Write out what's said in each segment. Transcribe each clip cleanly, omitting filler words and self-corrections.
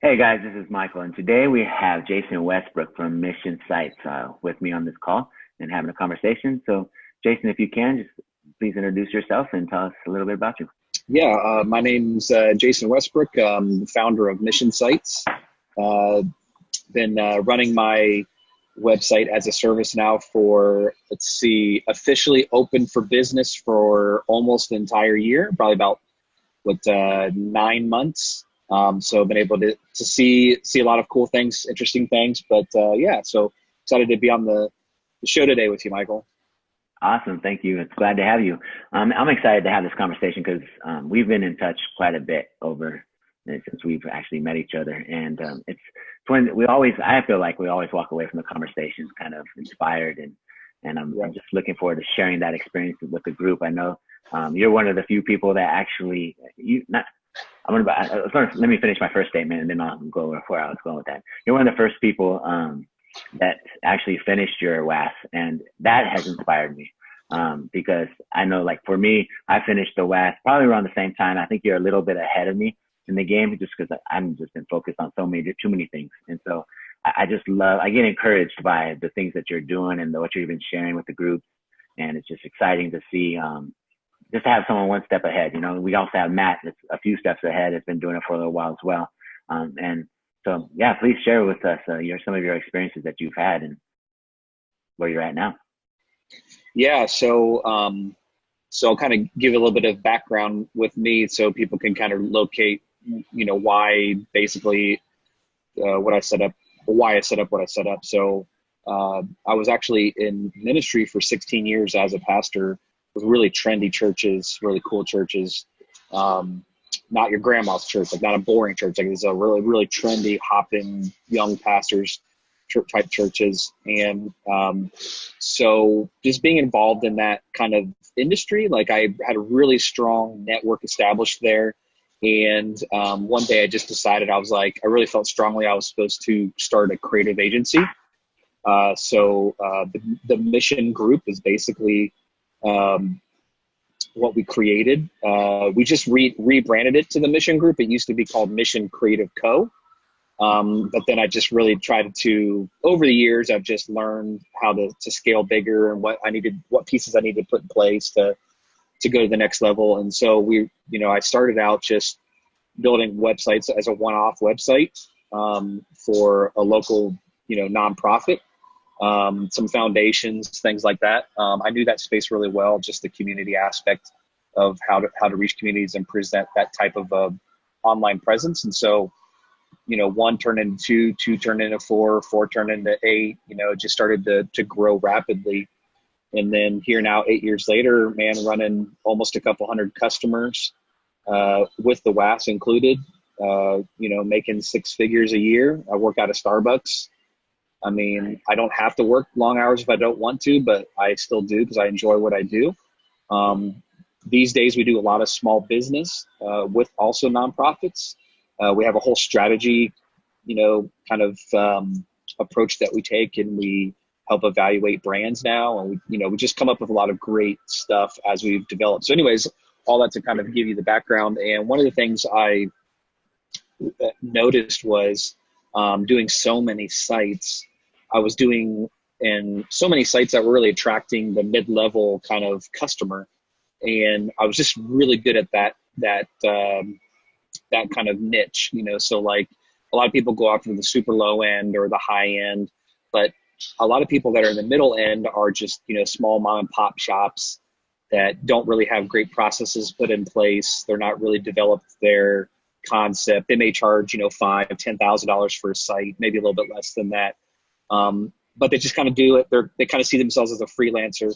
Hey guys, this is Michael, and today we have Jason Westbrook from Mission Sites with me on this call and having a conversation. So, Jason, if you can, just please introduce yourself and tell us a little bit about you. Yeah, my name's Jason Westbrook. I'm the founder of Mission Sites. Uh, been running my website as a service now for, officially open for business for almost an entire year, probably about 9 months. So I've been able to see a lot of cool things, interesting things. But yeah, so excited to be on the show today with you, Michael. Awesome, thank you. It's glad to have you. I'm excited to have this conversation because we've been in touch quite a bit over since we've actually met each other, and it's when I feel like we always walk away from the conversations kind of inspired, and I'm just looking forward to sharing that experience with the group. I know you're one of the few people that actually let me finish my first statement and then I'll go where I was going with that. You're one of the first people that actually finished your WAS, and that has inspired me because I know, like, for me, I finished the WAS probably around the same time. I think you're a little bit ahead of me in the game just because I'm just been focused on too many things. And so I get encouraged by the things that you're doing and what you've been sharing with the groups. And it's just exciting to see just to have someone one step ahead. You know, we also have Matt that's a few steps ahead, has been doing it for a little while as well. And so, yeah, please share with us some of your experiences that you've had and where you're at now. Yeah, so I'll kind of give a little bit of background with me so people can kind of locate, why basically why I set up what I set up. So I was actually in ministry for 16 years as a pastor with really trendy churches, really cool churches. Not your grandma's church, like not a boring church. Like it's a really, really trendy, hopping young pastors type churches. And so just being involved in that kind of industry, like I had a really strong network established there. And one day I just decided, I really felt strongly I was supposed to start a creative agency. So the Mission Group is basically what we created. We just rebranded it to the Mission Group. It used to be called Mission Creative Co. But then I just really tried to, over the years, I've just learned how to scale bigger and what pieces I needed to put in place to go to the next level. And so I started out just building websites as a one-off website for a local, nonprofit. Some foundations, things like that. I knew that space really well, just the community aspect of how to reach communities and present that type of online presence. And so, one turned into two turned into four turned into eight, it just started to grow rapidly. And then here now, 8 years later, man, running almost a couple hundred customers with the WAS included, making six figures a year. I work out of Starbucks. I mean, I don't have to work long hours if I don't want to, but I still do because I enjoy what I do. These days, we do a lot of small business with also nonprofits. We have a whole strategy, kind of approach that we take, and we help evaluate brands now. And we just come up with a lot of great stuff as we've developed. So anyways, all that to kind of give you the background. And one of the things I noticed was doing so many sites. I was doing in so many sites that were really attracting the mid-level kind of customer. And I was just really good at that kind of niche, so like a lot of people go after the super low end or the high end, but a lot of people that are in the middle end are just, small mom and pop shops that don't really have great processes put in place. They're not really developed their concept. They may charge, $5,000-$10,000 for a site, maybe a little bit less than that. But they just kind of do it. They kind of see themselves as a freelancer.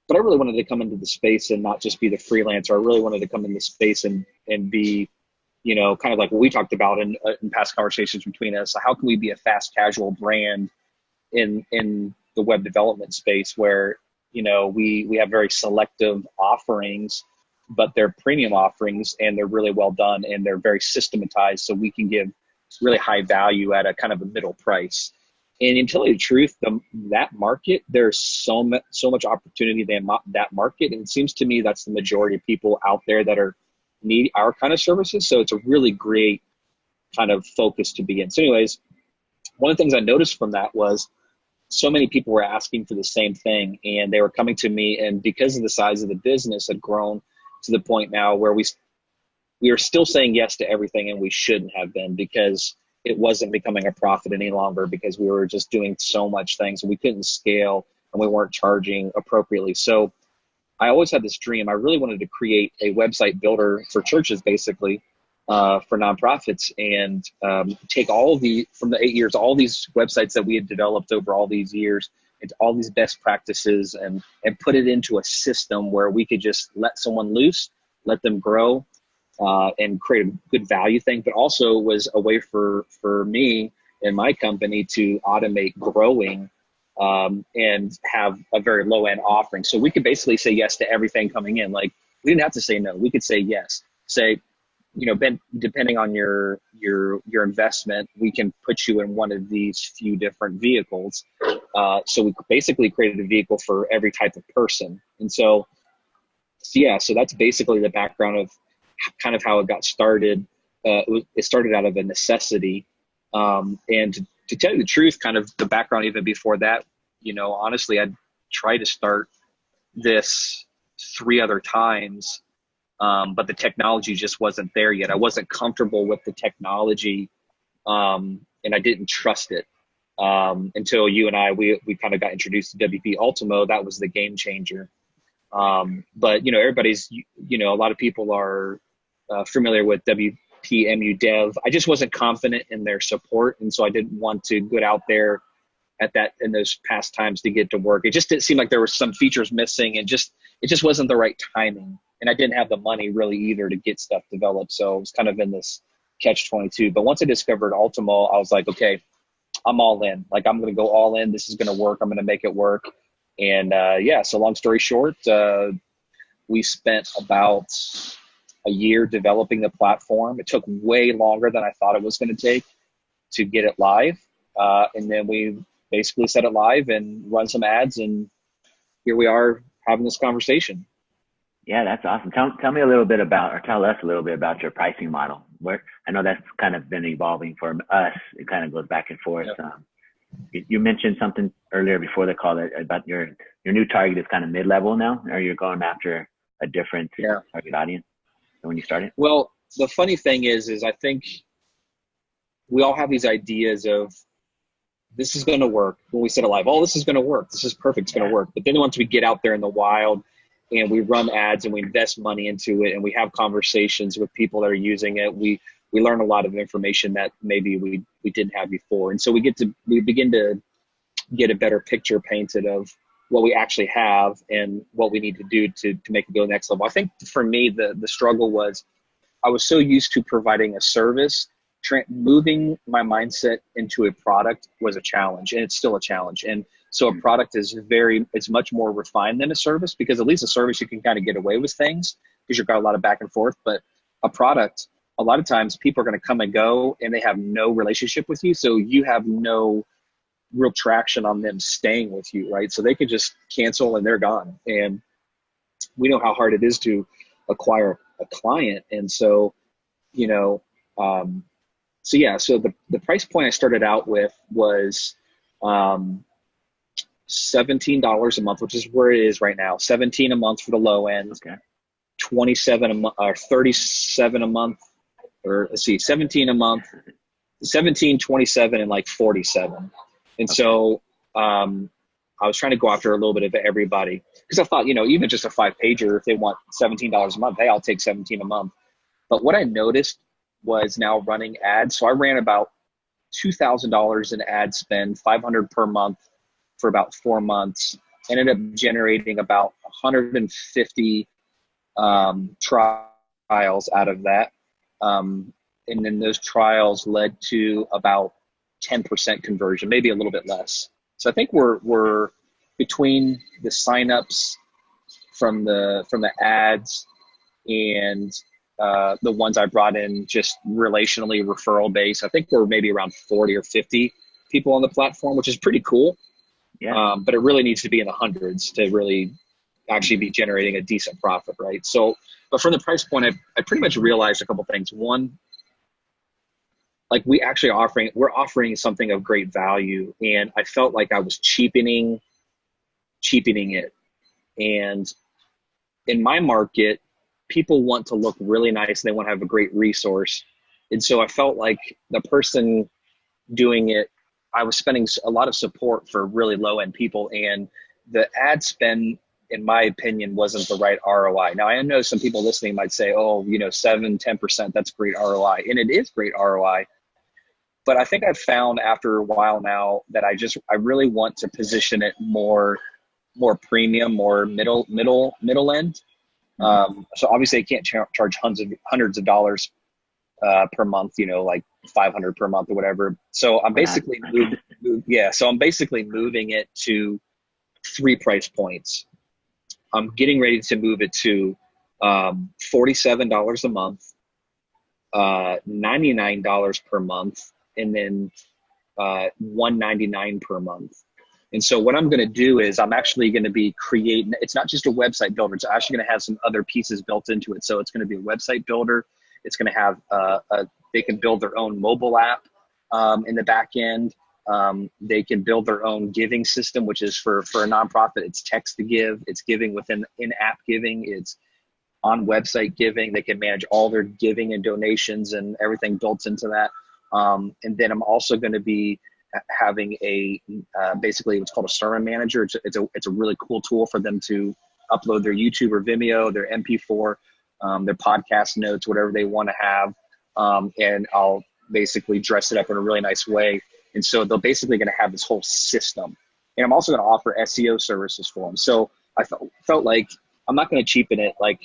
But I really wanted to come into the space and not just be the freelancer. I really wanted to come into space and be, kind of like what we talked about in past conversations between us. How can we be a fast casual brand in the web development space where, we have very selective offerings, but they're premium offerings and they're really well done and they're very systematized, so we can give really high value at a kind of a middle price. And to tell you the truth, that market, there's so much opportunity in that market. And it seems to me that's the majority of people out there that need our kind of services. So it's a really great kind of focus to begin. So anyways, one of the things I noticed from that was so many people were asking for the same thing, and they were coming to me, and because of the size of the business had grown to the point now where we are still saying yes to everything, and we shouldn't have been, because it wasn't becoming a profit any longer, because we were just doing so much things and we couldn't scale and we weren't charging appropriately. So I always had this dream. I really wanted to create a website builder for churches, basically, for nonprofits, and take from the 8 years, all these websites that we had developed over all these years, into all these best practices, and put it into a system where we could just let someone loose, let them grow, and create a good value thing, but also was a way for me and my company to automate growing, and have a very low end offering. So we could basically say yes to everything coming in. Like, we didn't have to say no. We could say yes. Say, depending on your investment, we can put you in one of these few different vehicles. So we basically created a vehicle for every type of person. And so that's basically the background of kind of how it got started. It started out of a necessity. And to tell you the truth, kind of the background even before that, honestly, I'd tried to start this 3 other times, but the technology just wasn't there yet. I wasn't comfortable with the technology, and I didn't trust it until you and I, we kind of got introduced to WP Ultimo. That was the game changer. But, everybody's, a lot of people are familiar with WPMU Dev. I just wasn't confident in their support, and so I didn't want to get out there in those past times to get to work. It just didn't seem like there were some features missing, and it just wasn't the right timing. And I didn't have the money really either to get stuff developed. So it was kind of in this catch-22. But once I discovered Ultimo, I was like, okay, I'm all in. Like, I'm going to go all in. This is going to work. I'm going to make it work. And so long story short, we spent about a year developing the platform. It took way longer than I thought it was going to take to get it live. And then we basically set it live and run some ads, and here we are having this conversation. Yeah, that's awesome. Tell me a little bit about, or tell us a little bit about your pricing model. I know that's kind of been evolving for us. It kind of goes back and forth. Yep. You mentioned something earlier before the call about your new target is kind of mid-level now, or you're going after a different target audience than when you started? Well, the funny thing is I think we all have these ideas of, this is going to work. When we set it live, this is going to work. This is perfect. It's going to work. But then once we get out there in the wild and we run ads and we invest money into it and we have conversations with people that are using it, we learn a lot of information that maybe we didn't have before. And so we begin to get a better picture painted of what we actually have and what we need to do to make it go to the next level. I think for me, the struggle was I was so used to providing a service. Moving my mindset into a product was a challenge, and it's still a challenge. And so a product is it's much more refined than a service, because at least a service you can kind of get away with things because you've got a lot of back and forth. But a product, a lot of times people are going to come and go and they have no relationship with you. So you have no real traction on them staying with you, right? So they could just cancel and they're gone. And we know how hard it is to acquire a client. And so, so the price point I started out with was $17 a month, which is where it is right now. $17 a month for the low end, okay. $27 a month, or $37 a month, or let's see, $17 a month, $17, $27, and like $47. And so I was trying to go after a little bit of everybody, because I thought, even just a 5-pager, if they want $17 a month, hey, I'll take $17 a month. But what I noticed was now running ads. So I ran about $2,000 in ad spend, $500 per month for about 4 months. Ended up generating about 150 trials out of that. And then those trials led to about 10% conversion, maybe a little bit less. So I think we're between the signups from the ads and the ones I brought in just relationally referral based, I think we're maybe around 40 or 50 people on the platform, which is pretty cool. Yeah. But it really needs to be in the hundreds to really actually be generating a decent profit, right? So, but from the price point, I pretty much realized a couple things. One, like we're offering something of great value, and I felt like I was cheapening it. And in my market, people want to look really nice and they want to have a great resource. And so I felt like the person doing it, I was spending a lot of support for really low end people, and the ad spend, in my opinion, wasn't the right ROI. Now, I know some people listening might say, oh, 7-10%, that's great ROI. And it is great ROI. But I think I've found after a while now that I really want to position it more premium, more middle end. So obviously I can't charge hundreds of dollars per month, like 500 per month or whatever. So I'm basically moving it to 3 price points. I'm getting ready to move it to $47 a month, $99 per month, and then $199 per month. And so what I'm going to do is I'm actually going to be creating, it's not just a website builder, it's actually going to have some other pieces built into it. So it's going to be a website builder. It's going to have they can build their own mobile app in the back end. They can build their own giving system, which is for a nonprofit. It's text to give. It's giving within in-app giving. It's on website giving. They can manage all their giving and donations and everything built into that. And then I'm also going to be having basically what's called a sermon manager. It's a really cool tool for them to upload their YouTube or Vimeo, their MP4, their podcast notes, whatever they want to have. And I'll basically dress it up in a really nice way. And so they're basically going to have this whole system. And I'm also going to offer SEO services for them. So I felt like I'm not going to cheapen it. Like,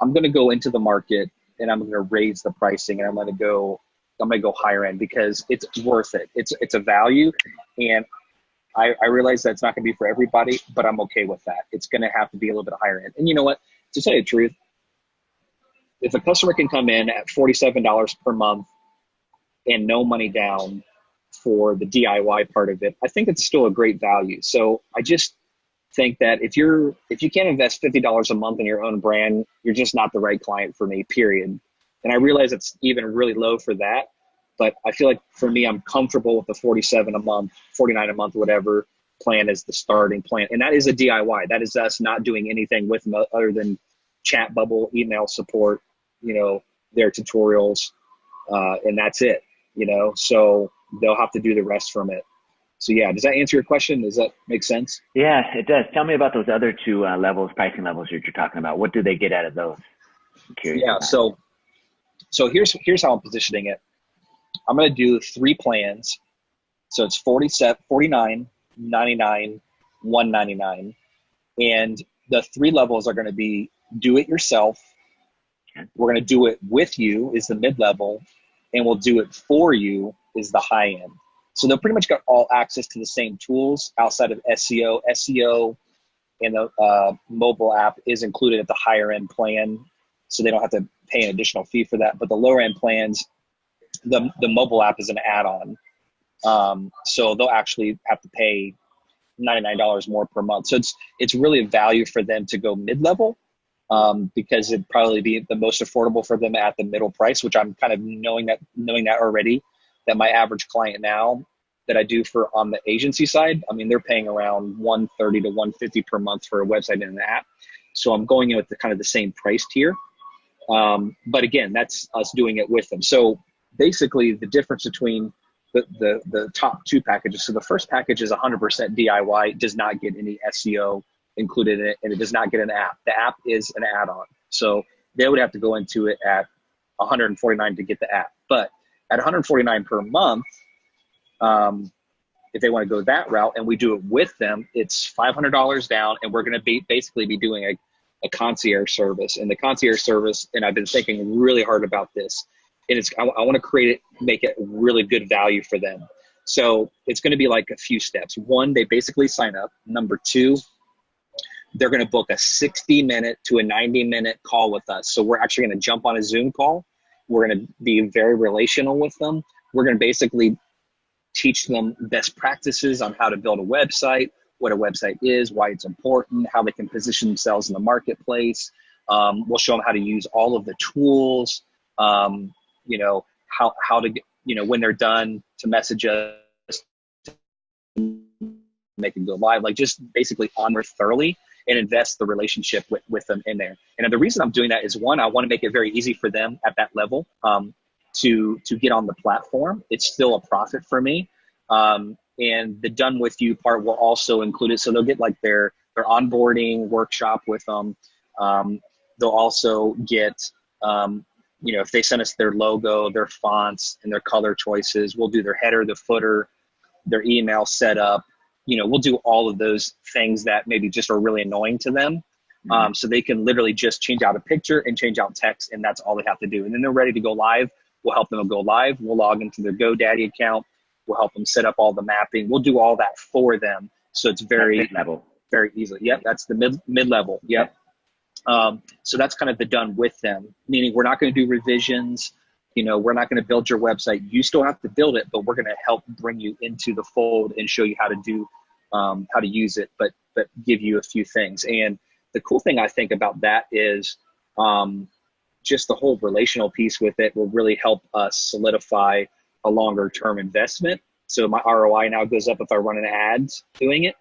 I'm going to go into the market and I'm going to raise the pricing, and I'm going to go higher end because it's worth it. It's a value. And I realize that's not going to be for everybody, but I'm okay with that. It's going to have to be a little bit higher end. And you know what? To tell you the truth, if a customer can come in at $47 per month and no money down for the DIY part of it, I think it's still a great value. So I just think that if you can't invest $50 a month in your own brand, you're just not the right client for me, period. And I realize it's even really low for that, but I feel like for me, I'm comfortable with the 47 a month, 49 a month, whatever plan is the starting plan. And that is a DIY. That is us not doing anything with them other than chat bubble, email support, their tutorials, and that's it, so they'll have to do the rest from it. So yeah, does that answer your question? Does that make sense? Yeah, it does. Tell me about those other 2 pricing levels that you're talking about. What do they get out of those? I'm curious. Yeah, so here's how I'm positioning it. I'm going to do 3 plans. So it's 47, 49, 99, 199. And the 3 levels are going to be do it yourself. Okay. We're going to do it with you is the mid-level, and we'll do it for you is the high end. So they'll pretty much got all access to the same tools outside of SEO. SEO and the mobile app is included at the higher end plan, so they don't have to pay an additional fee for that. But the lower end plans, the mobile app is an add-on. So they'll actually have to pay $99 more per month. So it's really a value for them to go mid-level, because it'd probably be the most affordable for them at the middle price, which I'm kind of knowing that already, that my average client now that I do for on the agency side, I mean, they're paying around $130 to $150 per month for a website and an app. So I'm going in with the kind of the same price tier. But again, that's us doing it with them. So basically the difference between the top 2 packages. So the first package is 100% DIY, does not get any SEO included in it, and it does not get an app. The app is an add-on. So they would have to go into it at $149 to get the app. But at $149 per month, if they want to go that route and we do it with them, it's $500 down, and we're going to basically be doing a concierge service. And the concierge service, and I've been thinking really hard about this, and I want to create it, make it really good value for them. So it's going to be like a few steps. 1, they basically sign up. Number 2, they're going to book a 60-minute to a 90-minute call with us. So we're actually going to jump on a Zoom call. We're going to be very relational with them. We're going to basically teach them best practices on how to build a website, what a website is, why it's important, how they can position themselves in the marketplace. We'll show them how to use all of the tools, how to when they're done, to message us, make it go live, like just basically onboard thoroughly and invest the relationship with them in there. And the reason I'm doing that is, one, I want to make it very easy for them at that level to get on the platform. It's still a profit for me. And the done with you part will also include it. So they'll get like their onboarding workshop with them. They'll also get, if they send us their logo, their fonts, and their color choices, we'll do their header, the footer, their email setup. We'll do all of those things that maybe just are really annoying to them. So they can literally just change out a picture and change out text, and that's all they have to do. And then they're ready to go live. We'll help them go live. We'll log into their GoDaddy account. We'll help them set up all the mapping. We'll do all that for them. So it's very mid-level. Very easily. Yep. That's the mid-level. Yep. So that's kind of the done with them, meaning we're not going to do revisions. We're not going to build your website. You still have to build it, but we're going to help bring you into the fold and show you how to do, how to use it, but give you a few things. And the cool thing I think about that is just the whole relational piece with it will really help us solidify a longer term investment. So my ROI now goes up if I run an ads doing it.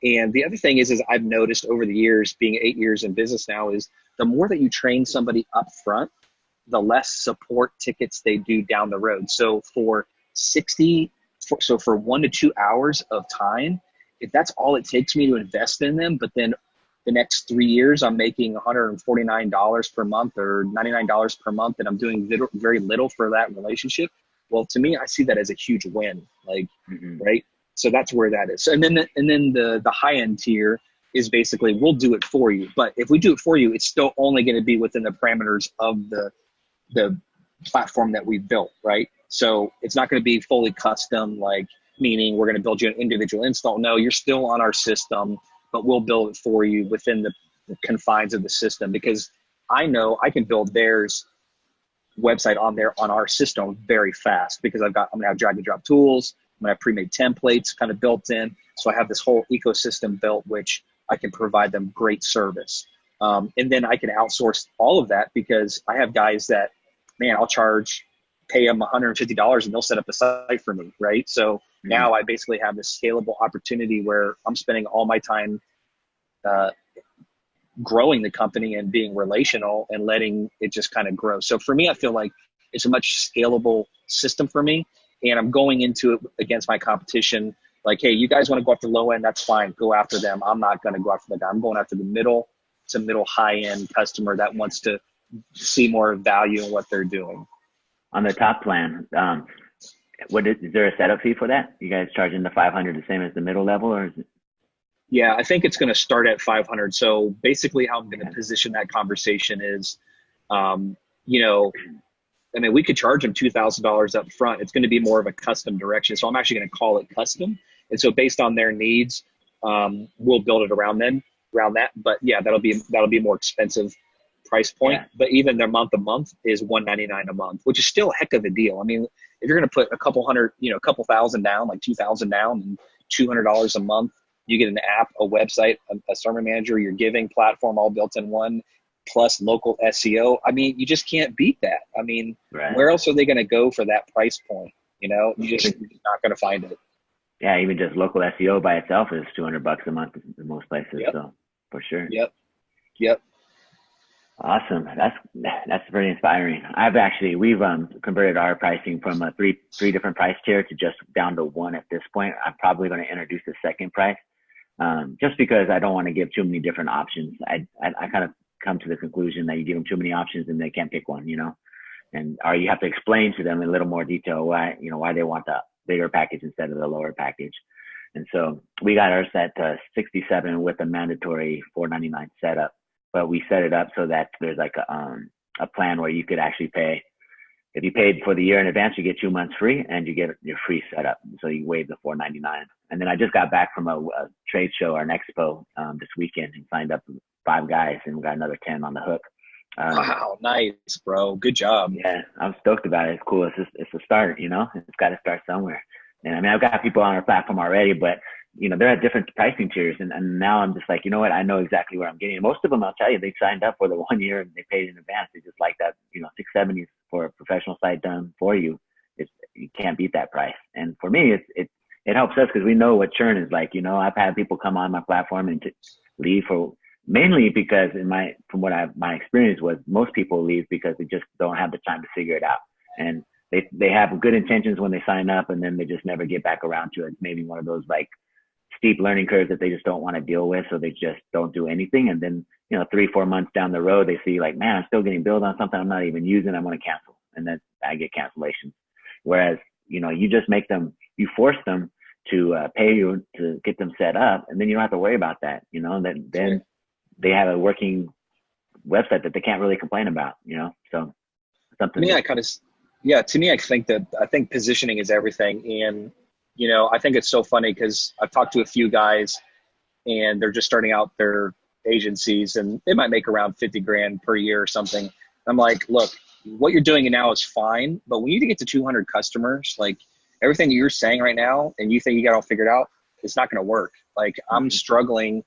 And the other thing is I've noticed over the years, being 8 years in business now, is the more that you train somebody up front, the less support tickets they do down the road. So for 1 to 2 hours of time, if that's all it takes me to invest in them, but then the next 3 years I'm making $149 per month or $99 per month, and I'm doing very little for that relationship. Well, to me, I see that as a huge win, right? So that's where that is. And then the high end tier is basically, we'll do it for you. But if we do it for you, it's still only going to be within the parameters of the platform that we've built, right? So it's not going to be fully custom, meaning we're going to build you an individual install. No, you're still on our system, but we'll build it for you within the confines of the system, because I know I can build theirs website on our system very fast, because I'm going to have drag and drop tools. I'm going to have pre-made templates kind of built in. So I have this whole ecosystem built, which I can provide them great service. And then I can outsource all of that, because I have guys that, I'll pay them $150 and they'll set up a site for me, right? So now I basically have this scalable opportunity where I'm spending all my time growing the company and being relational and letting it just kind of grow. So for me, I feel like it's a much scalable system for me. And I'm going into it against my competition. Like, hey, you guys want to go after the low end? That's fine. Go after them. I'm not going to go after the guy. I'm going after the middle to middle high end customer that wants to see more value in what they're doing. On the top plan, is there a setup fee for that? You guys charging the $500 the same as the middle level, or is it? Yeah, I think it's going to start at $500. So basically how I'm going to position that conversation is, we could charge them $2,000 up front. It's going to be more of a custom direction. So I'm actually going to call it custom. And so based on their needs, we'll build it around that. But yeah, that'll be a more expensive price point. Yeah. But even their month to month is $199 a month, which is still a heck of a deal. I mean, if you're going to put a couple thousand down, like $2,000 down and $200 a month, you get an app, a website, a sermon manager, your giving platform, all built in one, plus local SEO. I mean, you just can't beat that. I mean, right. Where else are they going to go for that price point? You're just not going to find it. Yeah, even just local SEO by itself is $200 a month in most places. Yep. So for sure. Yep. Awesome. That's very inspiring. We've converted our pricing from a three different price tier to just down to one at this point. I'm probably going to introduce a second price, just because I don't want to give too many different options. I kind of come to the conclusion that you give them too many options and they can't pick one, or you have to explain to them in a little more detail why they want the bigger package instead of the lower package. And so we got ours at $67 with a mandatory $499 setup. But we set it up so that there's like a plan where you could actually pay. If you paid for the year in advance, you get 2 months free and you get your free setup. So you waive the $499. And then I just got back from a trade show, an expo, this weekend, and signed up 5 guys, and we got another 10 on the hook. Wow, nice, bro. Good job. Yeah, I'm stoked about it. It's cool. It's a start, It's got to start somewhere. And I mean, I've got people on our platform already, but they're at different pricing tiers. And now I'm just like, you know what? I know exactly where I'm getting. And most of them, I'll tell you, they signed up for the 1 year and they paid in advance. They just like that, $670 for a professional site done for you. you can't beat that price. And for me, it helps us because we know what churn is like. You know, I've had people come on my platform and leave for mainly because from what my experience was, most people leave because they just don't have the time to figure it out. And they have good intentions when they sign up, and then they just never get back around to it. Maybe one of those like steep learning curves that they just don't want to deal with. So they just don't do anything. And then, 3-4 months down the road, they see like, man, I'm still getting billed on something I'm not even using. I'm going to cancel. And then I get cancellations. Whereas, you just you force them to pay you to get them set up. And then you don't have to worry about that, then they have a working website that they can't really complain about, so something. To me, I think positioning is everything. And, I think it's so funny because I've talked to a few guys and they're just starting out their agencies and they might make around 50 grand per year or something. I'm like, look, what you're doing now is fine, but we need to get to 200 customers. Like everything that you're saying right now, and you think you got it all figured out, it's not going to work. Like I'm struggling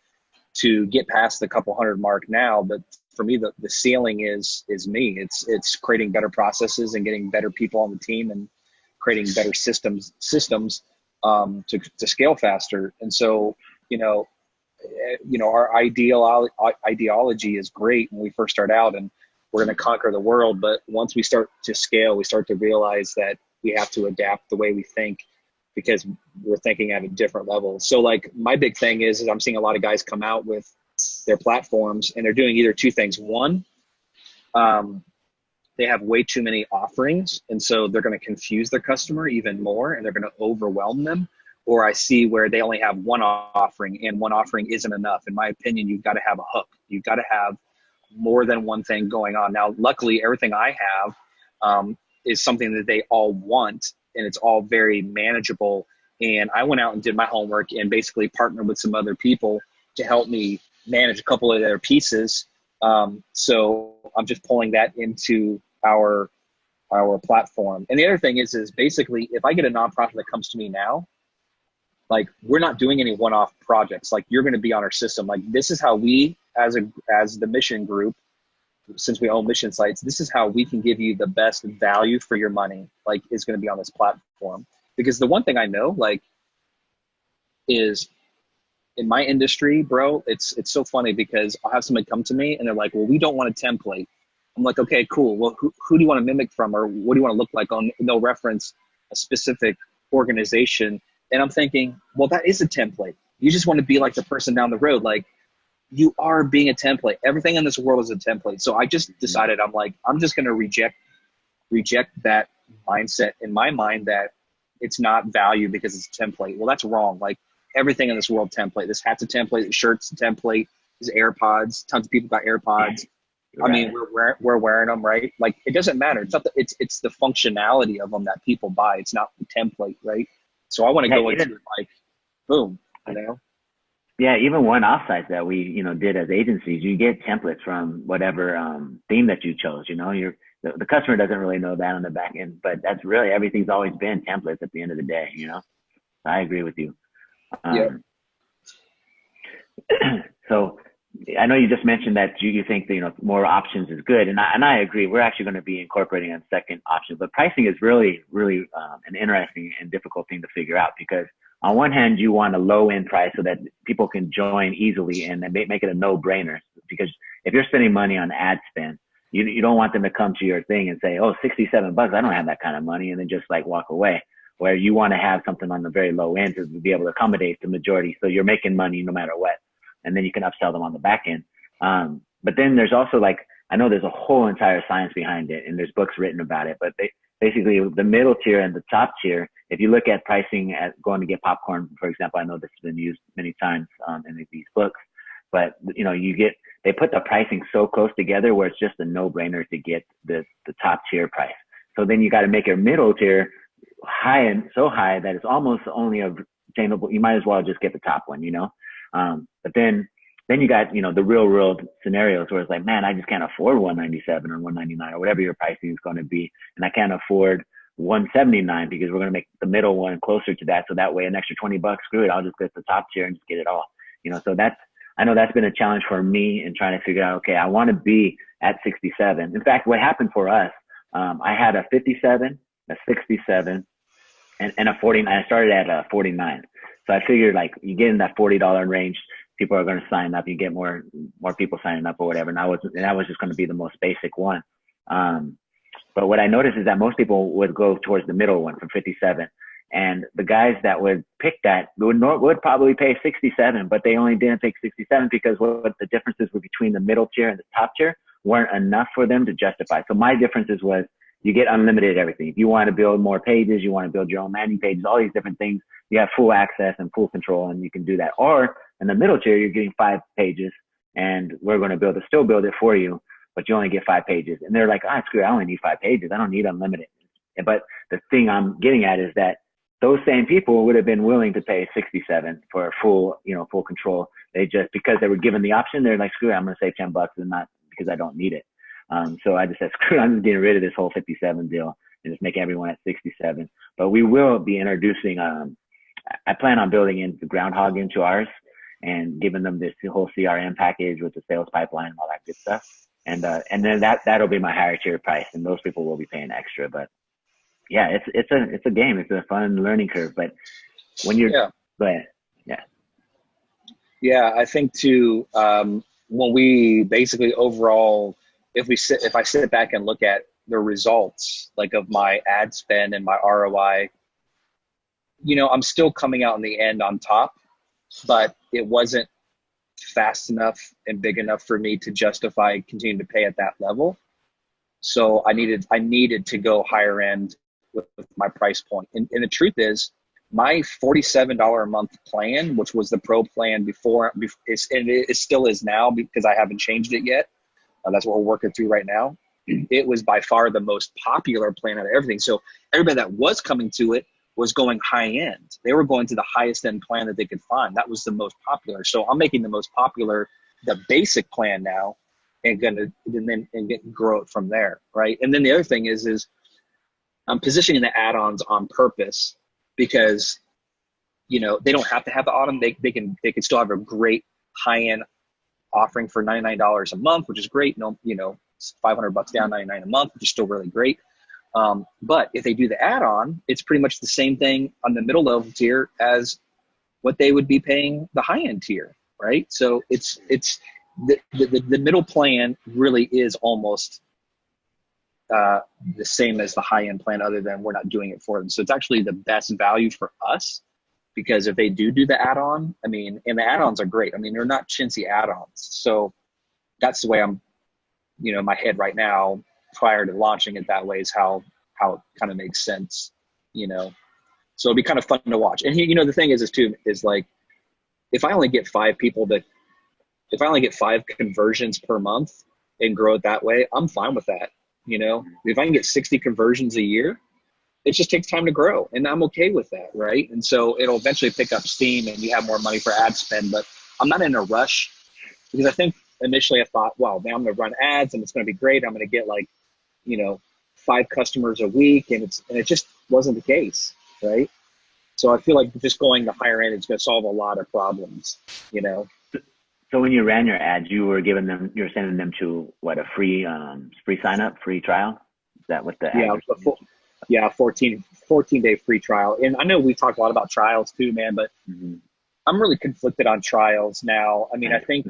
to get past the couple hundred mark now, but for me, the ceiling is me. It's creating better processes and getting better people on the team and creating better systems to scale faster. And so, our ideology is great when we first start out and we're going to conquer the world. But once we start to scale, we start to realize that we have to adapt the way we think because we're thinking at a different level. So like my big thing is I'm seeing a lot of guys come out with their platforms and they're doing either two things. One, they have way too many offerings. And so they're going to confuse their customer even more and they're going to overwhelm them. Or I see where they only have one offering and one offering isn't enough. In my opinion, you've got to have a hook. You've got to have more than one thing going on. Now, luckily, everything I have is something that they all want and it's all very manageable. And I went out and did my homework and basically partnered with some other people to help me manage a couple of their pieces. So I'm just pulling that into our platform. And the other thing is basically if I get a nonprofit that comes to me now, like we're not doing any one-off projects. Like you're going to be on our system. Like this is how we, as the mission group, since we own mission sites, this is how we can give you the best value for your money. Like is going to be on this platform. Because the one thing I know, like, is in my industry, bro, it's so funny because I'll have somebody come to me and they're like, well, we don't want a template. I'm like, okay, cool. Well, who do you want to mimic from, or what do you want to look like? And they'll reference a specific organization. And I'm thinking, well, that is a template. You just want to be like the person down the road. Like you are being a template. Everything in this world is a template. So I just decided, I'm like, I'm just going to reject that mindset in my mind that it's not value because it's a template. Well, that's wrong. Like everything in this world template. This hat's a template. This shirt's a template. This AirPods. Tons of people got AirPods. Right. I mean, we're wearing them, right? Like it doesn't matter. It's not it's the functionality of them that people buy. It's not the template, right? So I want to go into like, boom, Yeah, even one offsite that we, did as agencies, you get templates from whatever theme that you chose. The customer doesn't really know that on the back end, but that's really everything's always been templates at the end of the day. I agree with you. Yeah. So I know you just mentioned that you think more options is good, and I agree. We're actually going to be incorporating a second option, but pricing is really an interesting and difficult thing to figure out because on one hand you want a low end price so that people can join easily and make it a no brainer. Because if you're spending money on ad spend, you don't want them to come to your thing and say, oh, $67, I don't have that kind of money, and then just like walk away. Where you want to have something on the very low end to be able to accommodate the majority, so you're making money no matter what. And then you can upsell them on the back end. But then there's also I know there's a whole entire science behind it and there's books written about it, but basically the middle tier and the top tier, if you look at pricing at going to get popcorn, for example, I know this has been used many times in these books, but they put the pricing so close together where it's just a no brainer to get the top tier price. So then you got to make your middle tier high and so high that it's almost only obtainable. You might as well just get the top one, but then you got, the real world scenarios where it's like, man, I just can't afford $197 or $199 or whatever your pricing is going to be. And I can't afford $179 because we're going to make the middle one closer to that. So that way an extra $20, screw it. I'll just get the top tier and just get it all, so I know that's been a challenge for me in trying to figure out, okay, I want to be at 67. In fact, what happened for us, I had a 57, a 67, and a 49. I started at 49. So I figured like you get in that $40 range, people are going to sign up. You get more people signing up or whatever. And that was just going to be the most basic one. But what I noticed is that most people would go towards the middle one from 57. And the guys that would pick that would probably pay 67, but they only didn't pick 67 because what the differences were between the middle tier and the top tier weren't enough for them to justify. So my differences was you get unlimited everything. If you want to build more pages, you want to build your own landing pages, all these different things, you have full access and full control, and you can do that. Or in the middle tier, you're getting 5 pages, and we're going to still build it for you, but you only get 5 pages. And they're like, screw it, I only need 5 pages. I don't need unlimited. But the thing I'm getting at is that those same people would have been willing to pay 67 for full control. They just, because they were given the option, they're like, screw it, I'm going to save $10 and not because I don't need it. So I just said, screw it, I'm just getting rid of this whole 57 deal and just make everyone at 67. But we will be introducing, I plan on building in the groundhog into ours and giving them this whole CRM package with the sales pipeline and all that good stuff. And then that'll be my higher tier price, and those people will be paying extra. But yeah, it's a game. It's a fun learning curve. But when you're, yeah, I think too, when we basically overall, if I sit back and look at the results, like of my ad spend and my ROI, I'm still coming out in the end on top, but it wasn't fast enough and big enough for me to justify continuing to pay at that level. So I needed to go higher end with my price point. And the truth is, my $47 a month plan, which was the pro plan before, and it still is now because I haven't changed it yet. That's what we're working through right now. It was by far the most popular plan out of everything. So everybody that was coming to it was going high end. They were going to the highest end plan that they could find. That was the most popular. So I'm making the most popular, the basic plan now, and grow it from there, right? And then the other thing is I'm positioning the add-ons on purpose because they don't have to have the add-on. They can still have a great high-end offering for $99 a month, which is great. It's $500 down, $99 a month, which is still really great. But if they do the add-on, it's pretty much the same thing on the middle level tier as what they would be paying the high-end tier, right? So it's the middle plan really is almost the same as the high-end plan, other than we're not doing it for them. So it's actually the best value for us, because if they do the add-on, and the add-ons are great. They're not chintzy add-ons. So that's the way I'm, my head right now prior to launching it that way is how it kind of makes sense, So it'd be kind of fun to watch. And the thing is like, if I only get 5 conversions per month and grow it that way, I'm fine with that. If I can get 60 conversions a year, it just takes time to grow, and I'm okay with that, right? And so it'll eventually pick up steam and you have more money for ad spend, but I'm not in a rush, because I think initially I thought, wow, man, I'm going to run ads and it's going to be great. I'm going to get 5 customers a week, and it just wasn't the case, right? So I feel like just going the higher end is going to solve a lot of problems, So when you ran your ads, you were sending them to what, a free sign up, free trial? Is that what the ads are? Yeah, 14-day free trial. And I know we've talked a lot about trials too, man, but I'm really conflicted on trials now. I think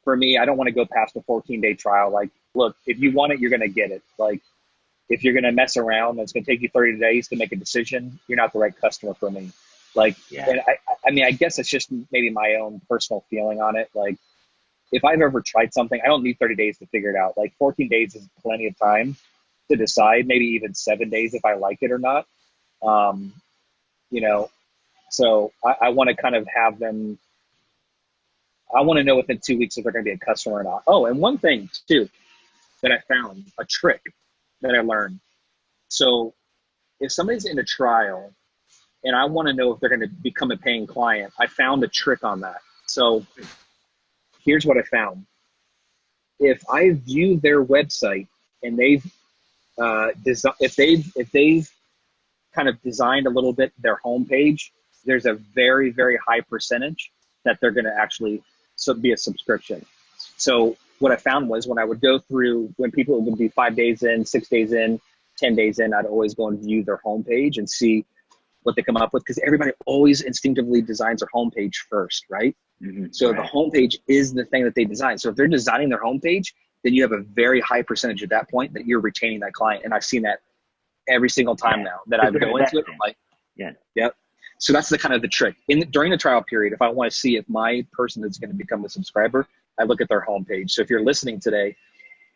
for me, I don't want to go past the 14-day trial. Like, look, if you want it, you're going to get it. Like, if you're going to mess around, it's going to take you 30 days to make a decision, you're not the right customer for me. Like, and I guess it's just maybe my own personal feeling on it. Like, if I've ever tried something, I don't need 30 days to figure it out. Like, 14 days is plenty of time to decide, maybe even 7 days if I like it or not. So I want to kind of have them, I want to know within 2 weeks if they're going to be a customer or not. Oh, and one thing too that I found, a trick that I learned. So if somebody's in a trial and I want to know if they're going to become a paying client, I found a trick on that. So here's what I found. If I view their website and they've if they've kind of designed a little bit their homepage, there's a very, very high percentage that they're going to actually be a subscription. So what I found was when I would go through, when people would be 5 days in, 6 days in, 10 days in, I'd always go and view their homepage and see what they come up with, because everybody always instinctively designs their homepage first, right? So Right. the homepage is the thing that they design. So if they're designing their homepage, then you have a very high percentage at that point that you're retaining that client. And I've seen that every single time now that I go into it. I'm like, Yeah. yep. So that's the kind of the trick. During the trial period, if I want to see if my person is going to become a subscriber, I look at their homepage. So if you're listening today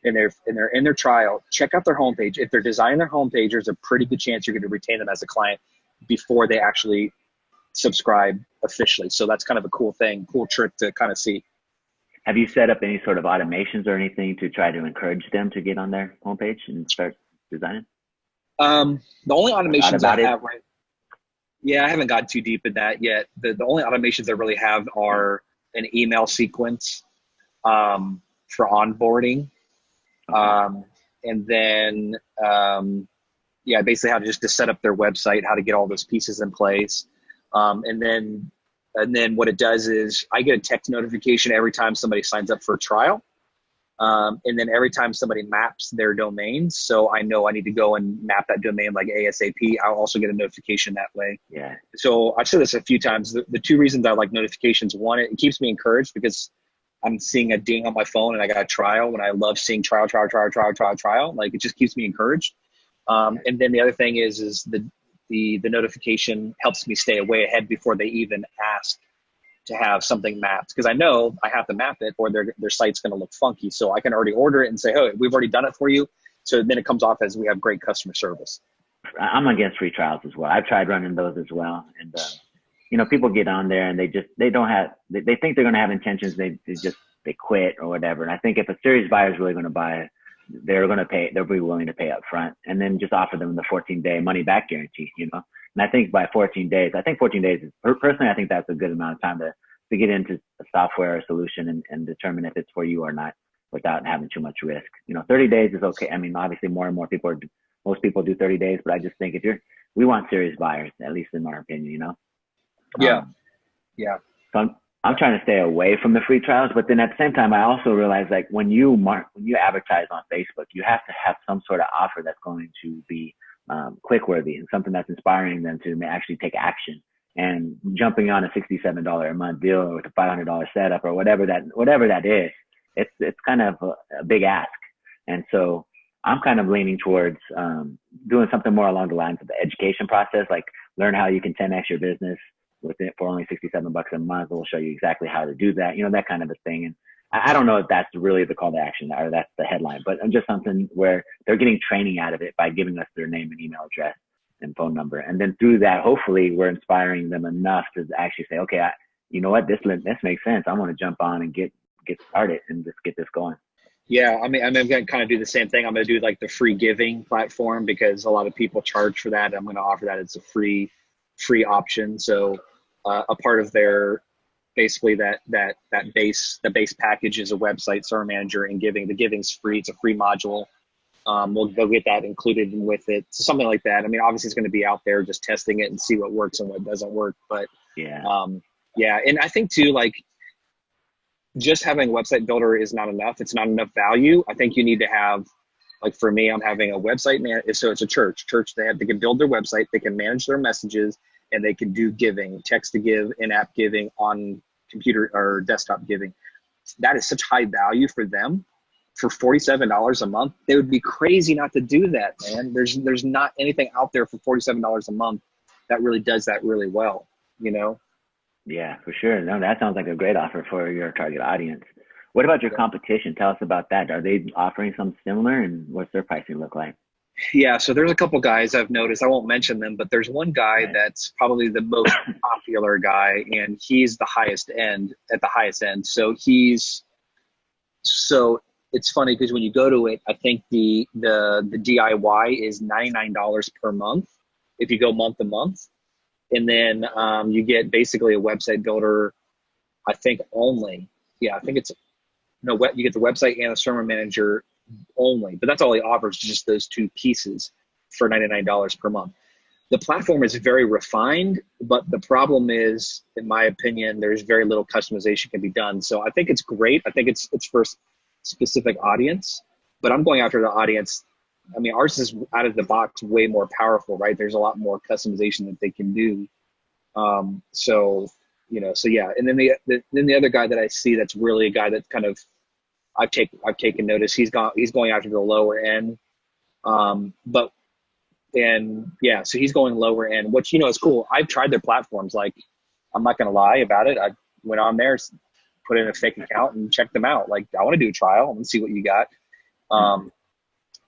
and they're in their trial, check out their homepage. If they're designing their homepage, there's a pretty good chance you're going to retain them as a client before they actually subscribe officially. So that's kind of a cool thing, cool trick to kind of see. Have you set up any sort of automations or anything to try to encourage them to get on their homepage and start designing? The only automations I have, right? Yeah, I haven't gotten too deep in that yet. The only automations I really have are an email sequence for onboarding. And then, basically how to just to set up their website, how to get all those pieces in place. And then what it does is I get a text notification every time somebody signs up for a trial. And then every time somebody maps their domain, so I know I need to go and map that domain like ASAP, I'll also get a notification that way. Yeah. So I've said this a few times. The two reasons I like notifications: one, it keeps me encouraged because I'm seeing a ding on my phone and I got a trial, and I love seeing trial. Like, it just keeps me encouraged. And then the other thing is the notification helps me stay way ahead before they even ask to have something mapped, because I know I have to map it or their site's going to look funky. So I can already order it and say, oh, we've already done it for you. So then it comes off as we have great customer service. I'm against free trials as well. I've tried running those as well. And, people get on there and they think they're going to have intentions. They quit or whatever. And I think if a serious buyer is really going to buy, they'll be willing to pay up front, and then just offer them the 14-day money back guarantee, And I think by 14 days is, personally, I think that's a good amount of time to get into a software or solution and determine if it's for you or not without having too much risk. 30 days is okay. I mean, obviously most people do 30 days, but I just think we want serious buyers, at least in our opinion, Yeah. So I'm trying to stay away from the free trials, but then at the same time, I also realize, like, when you advertise on Facebook, you have to have some sort of offer that's going to be click worthy and something that's inspiring them to actually take action. And jumping on a $67 a month deal with a $500 setup or whatever that is, it's kind of a big ask. And so I'm kind of leaning towards doing something more along the lines of the education process, like learn how you can 10x your business with it for only $67 a month. We'll show you exactly how to do that, that kind of a thing. And I don't know if that's really the call to action or that's the headline, but just something where they're getting training out of it by giving us their name and email address and phone number. And then through that, hopefully we're inspiring them enough to actually say, okay, you know what, this makes sense. I want to jump on and get started and just get this going. Yeah, I'm going to kind of do the same thing. I'm going to do like the free giving platform, because a lot of people charge for that. I'm going to offer that as a free option. So a part of their, basically that base package is a website, server manager, and giving. The giving's free. It's a free module. We'll go get that included with it. So something like that. I mean, obviously it's going to be out there just testing it and see what works and what doesn't work. But yeah. And I think too, like, just having a website builder is not enough. It's not enough value. I think you need to have, like, for me, I'm having a website so it's a church. They can build their website, they can manage their messages, and they can do giving, text to give, in-app giving, on computer or desktop giving. That is such high value for them. For $47 a month, they would be crazy not to do that, man. There's not anything out there for $47 a month that really does that really well, Yeah, for sure. No, that sounds like a great offer for your target audience. What about your competition? Tell us about that. Are they offering something similar, and what's their pricing look like? Yeah, so there's a couple guys I've noticed. I won't mention them, but there's one guy that's probably the most popular guy, and he's at the highest end. So it's funny because when you go to it, I think the DIY is $99 per month if you go month to month. And then you get basically a website builder, I think only. Yeah, I think you get the website and a server manager only, but that's all he offers, just those two pieces for $99 per month. The platform is very refined, but the problem is, in my opinion, there's very little customization can be done. So I think it's great. I think it's for a specific audience, but I'm going after the audience I mean, ours is out of the box way more powerful, right? There's a lot more customization that they can do. So, so yeah. And then the other guy that I see that's really a guy that kind of I've taken notice. He's going after the lower end. But and yeah, so he's going lower end, which is cool. I've tried their platforms. Like, I'm not gonna lie about it. I went on there, put in a fake account, and checked them out. Like, I want to do a trial and see what you got.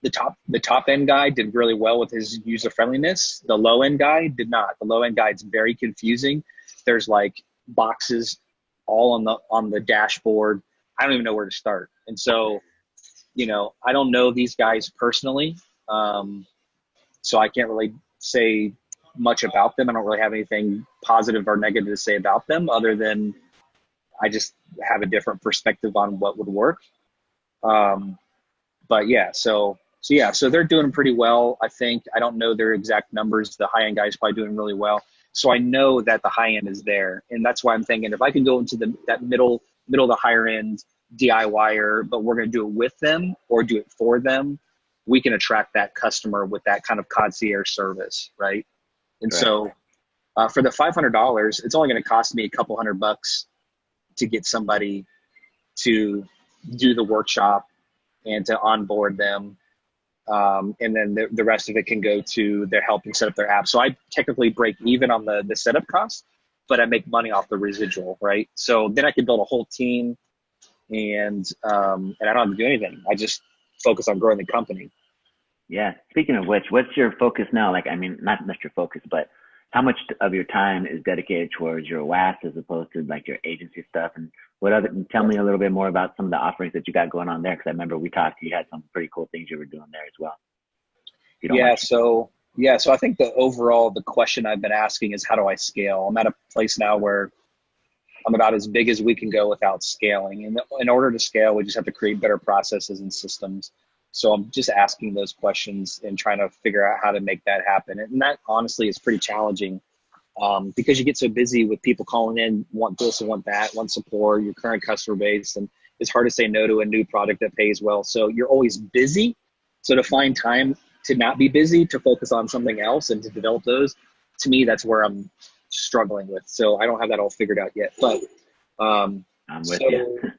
The top end guy did really well with his user friendliness. The low end guy did not. The low end guy is very confusing. There's like boxes all on the dashboard. I don't even know where to start. And so, I don't know these guys personally. So I can't really say much about them. I don't really have anything positive or negative to say about them, other than I just have a different perspective on what would work. But yeah, so they're doing pretty well. I think, I don't know their exact numbers. The high end guy is probably doing really well. So I know that the high end is there. And that's why I'm thinking, if I can go into that middle to higher end DIYer, but we're going to do it with them or do it for them, we can attract that customer with that kind of concierge service, right? And Right. so for the $500, it's only going to cost me a couple $100 to get somebody to do the workshop and to onboard them. And then the rest of it can go to their helping set up their app. So I technically break even on the setup cost, but I make money off the residual, right? So then I can build a whole team, and I don't have to do anything. I just focus on growing the company. Yeah. Speaking of which, what's your focus now? Like, I mean, not your focus, but how much of your time is dedicated towards your WAS as opposed to like your agency stuff? And tell me a little bit more about some of the offerings that you got going on there. Cause I remember we talked, you had some pretty cool things you were doing there as well. If you don't mind. So I think the question I've been asking is, how do I scale? I'm at a place now where I'm about as big as we can go without scaling. And in order to scale, we just have to create better processes and systems. So I'm just asking those questions and trying to figure out how to make that happen. And that honestly is pretty challenging, because you get so busy with people calling in, want this and want that, want support, your current customer base. And it's hard to say no to a new product that pays well. So you're always busy. So to find time to not be busy, to focus on something else and to develop those, to me, that's where I'm struggling with. So I don't have that all figured out yet. But I'm with you.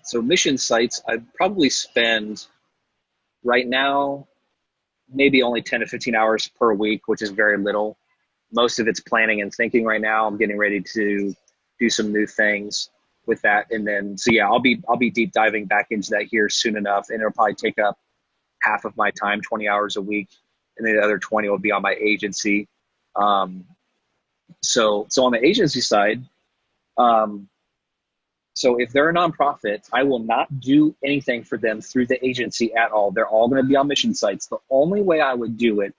So mission sites, I probably spend right now maybe only 10 to 15 hours per week, which is very little. Most of it's planning and thinking right now. I'm getting ready to do some new things with that. And then, so yeah, I'll be deep diving back into that here soon enough. And it'll probably take up half of my time, 20 hours a week. And then the other 20 will be on my agency. So on the agency side, so if they're a nonprofit, I will not do anything for them through the agency at all. They're all going to be on mission sites. The only way I would do it,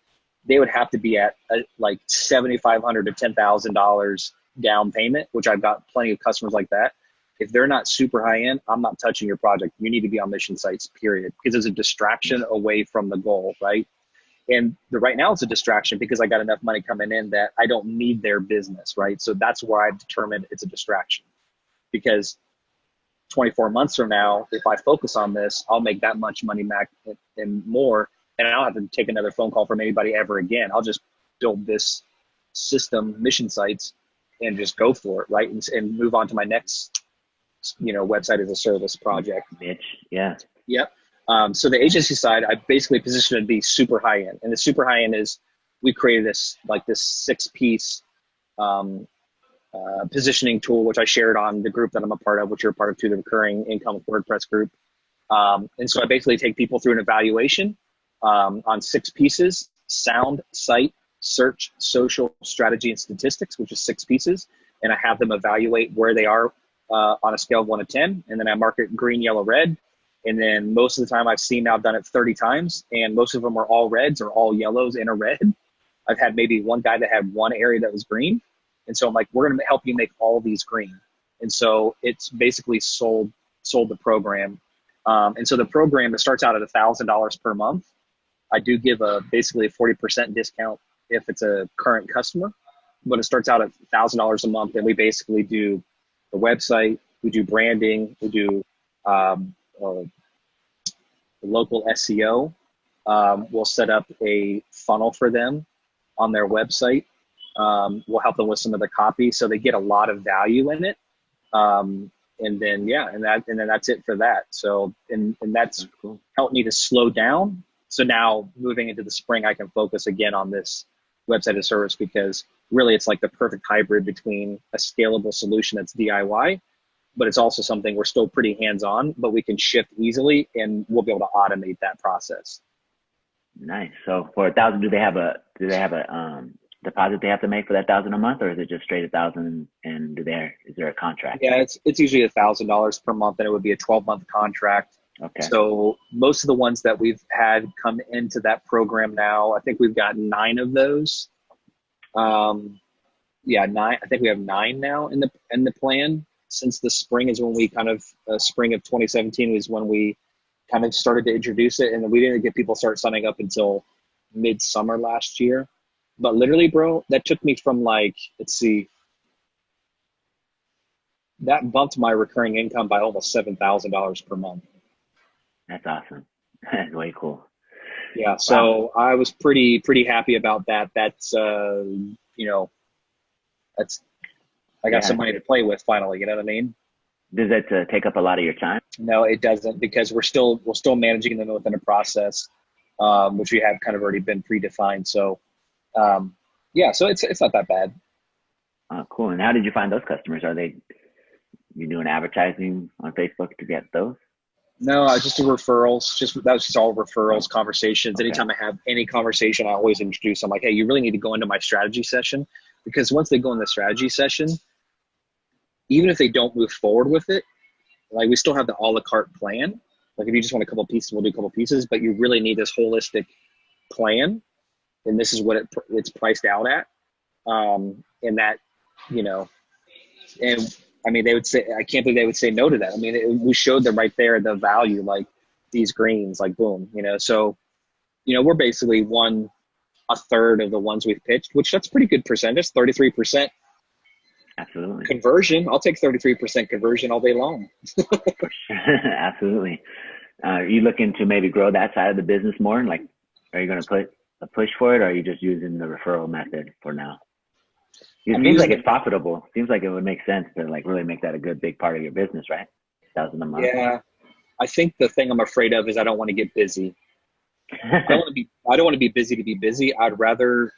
they would have to be at like $7,500 to $10,000 down payment, which I've got plenty of customers like that. If they're not super high end, I'm not touching your project. You need to be on mission sites, period, because it's a distraction away from the goal, right? And right now it's a distraction because I got enough money coming in that I don't need their business, right? So that's where I've determined it's a distraction, because 24 months from now, if I focus on this, I'll make that much money back and more, and I don't have to take another phone call from anybody ever again. I'll just build this system, mission sites, and just go for it, right? And move on to my next, website as a service project. Mitch, yeah. Yep. So the agency side, I basically positioned it to be super high end, and the super high end is we created this 6-piece positioning tool, which I shared on the group that I'm a part of, which you're a part of too, the Recurring Income WordPress group. And so I basically take people through an evaluation on 6 pieces: sound, site, search, social, strategy, and statistics, which is 6 pieces. And I have them evaluate where they are on a scale of 1 to 10. And then I mark it green, yellow, red. And then most of the time I've done it 30 times, and most of them are all reds or all yellows and a red. I've had maybe one guy that had one area that was green. And so I'm like, we're going to help you make all these green. And so it's basically sold the program. And so the program, it starts out at $1,000 per month. I do give basically a 40% discount if it's a current customer, but it starts out at $1,000 a month. And we basically do the website, we do branding, we do, local SEO. We'll set up a funnel for them on their website. We'll help them with some of the copy, so they get a lot of value in it. And then that's it for that. So and that's cool. Helped me to slow down. So now moving into the spring, I can focus again on this website as service, because really it's like the perfect hybrid between a scalable solution that's DIY, but it's also something we're still pretty hands-on, but we can shift easily and we'll be able to automate that process. Nice. So for 1,000, do they have a deposit they have to make for that 1,000 a month, or is it just straight 1,000? And is there a contract? Yeah, it's usually $1,000 per month, and it would be a 12-month contract. Okay. So most of the ones that we've had come into that program now, I think we've got 9 of those. 9. I think we have 9 now in the plan. Since the spring is when we spring of 2017 is when we kind of started to introduce it, and we didn't get people start signing up until midsummer last year. But literally, bro, that took me from that bumped my recurring income by almost $7,000 per month. That's awesome. That's way cool. Yeah. So wow. I was pretty happy about that. That's, I got some money to play with finally. You know what I mean? Does that take up a lot of your time? No, it doesn't, because we're still managing them within a process, which we have kind of already been predefined. So, so it's not that bad. Oh, cool. And how did you find those customers? You doing advertising on Facebook to get those? No, I just do referrals. That was just all referrals, conversations. Okay. Anytime I have any conversation, I always introduce them like, hey, you really need to go into my strategy session, because once they go in the strategy session, even if they don't move forward with it, like we still have the a la carte plan. Like if you just want a couple pieces, we'll do a couple pieces, but you really need this holistic plan. And this is what it's priced out at. And that, and I mean, they would say, I can't believe they would say no to that. I mean, we showed them right there the value, like these greens, like boom, so, we're basically 1/3 of the ones we've pitched, which that's pretty good percentage, 33%. Absolutely. Conversion. I'll take 33% conversion all day long. Absolutely. Are you looking to maybe grow that side of the business more? Like, are you going to put a push for it, or are you just using the referral method for now? It seems like it's profitable. Seems like it would make sense to like really make that a good big part of your business, right? 1,000 a month. Yeah. I think the thing I'm afraid of is I don't want to get busy. I don't want to be busy to be busy. I'd rather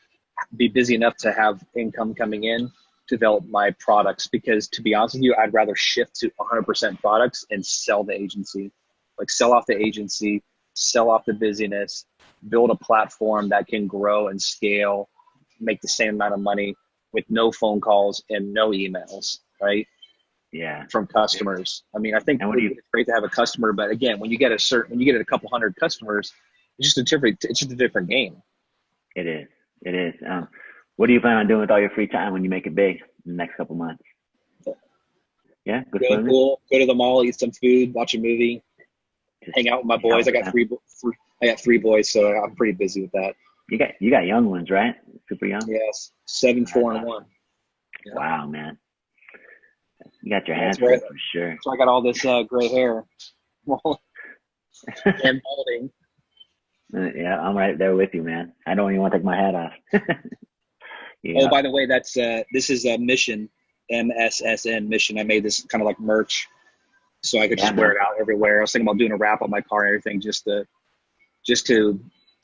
be busy enough to have income coming in, develop my products, because to be honest with you, I'd rather shift to 100% products and sell the agency, like sell off the agency, sell off the busyness, build a platform that can grow and scale, make the same amount of money with no phone calls and no emails, right? Yeah. From customers. I mean, I think it's great to have a customer, but again, when you get a couple hundred customers, it's just a different game. It is. What do you plan on doing with all your free time when you make it big in the next couple months? Yeah, go to the mall, eat some food, watch a movie, hang out with my boys. I got three boys, so I'm pretty busy with that. You got young ones, right? Super young. Yes, 7, 4, and 1. Yeah. Wow, man. You got your hands full for sure. So I got all this gray hair and balding. Yeah, I'm right there with you, man. I don't even want to take my hat off. Yeah. Oh, by the way, that's this is a Mission, MSSN Mission. I made this kind of like merch, so I could just wear it out everywhere. I was thinking about doing a wrap on my car and everything, just to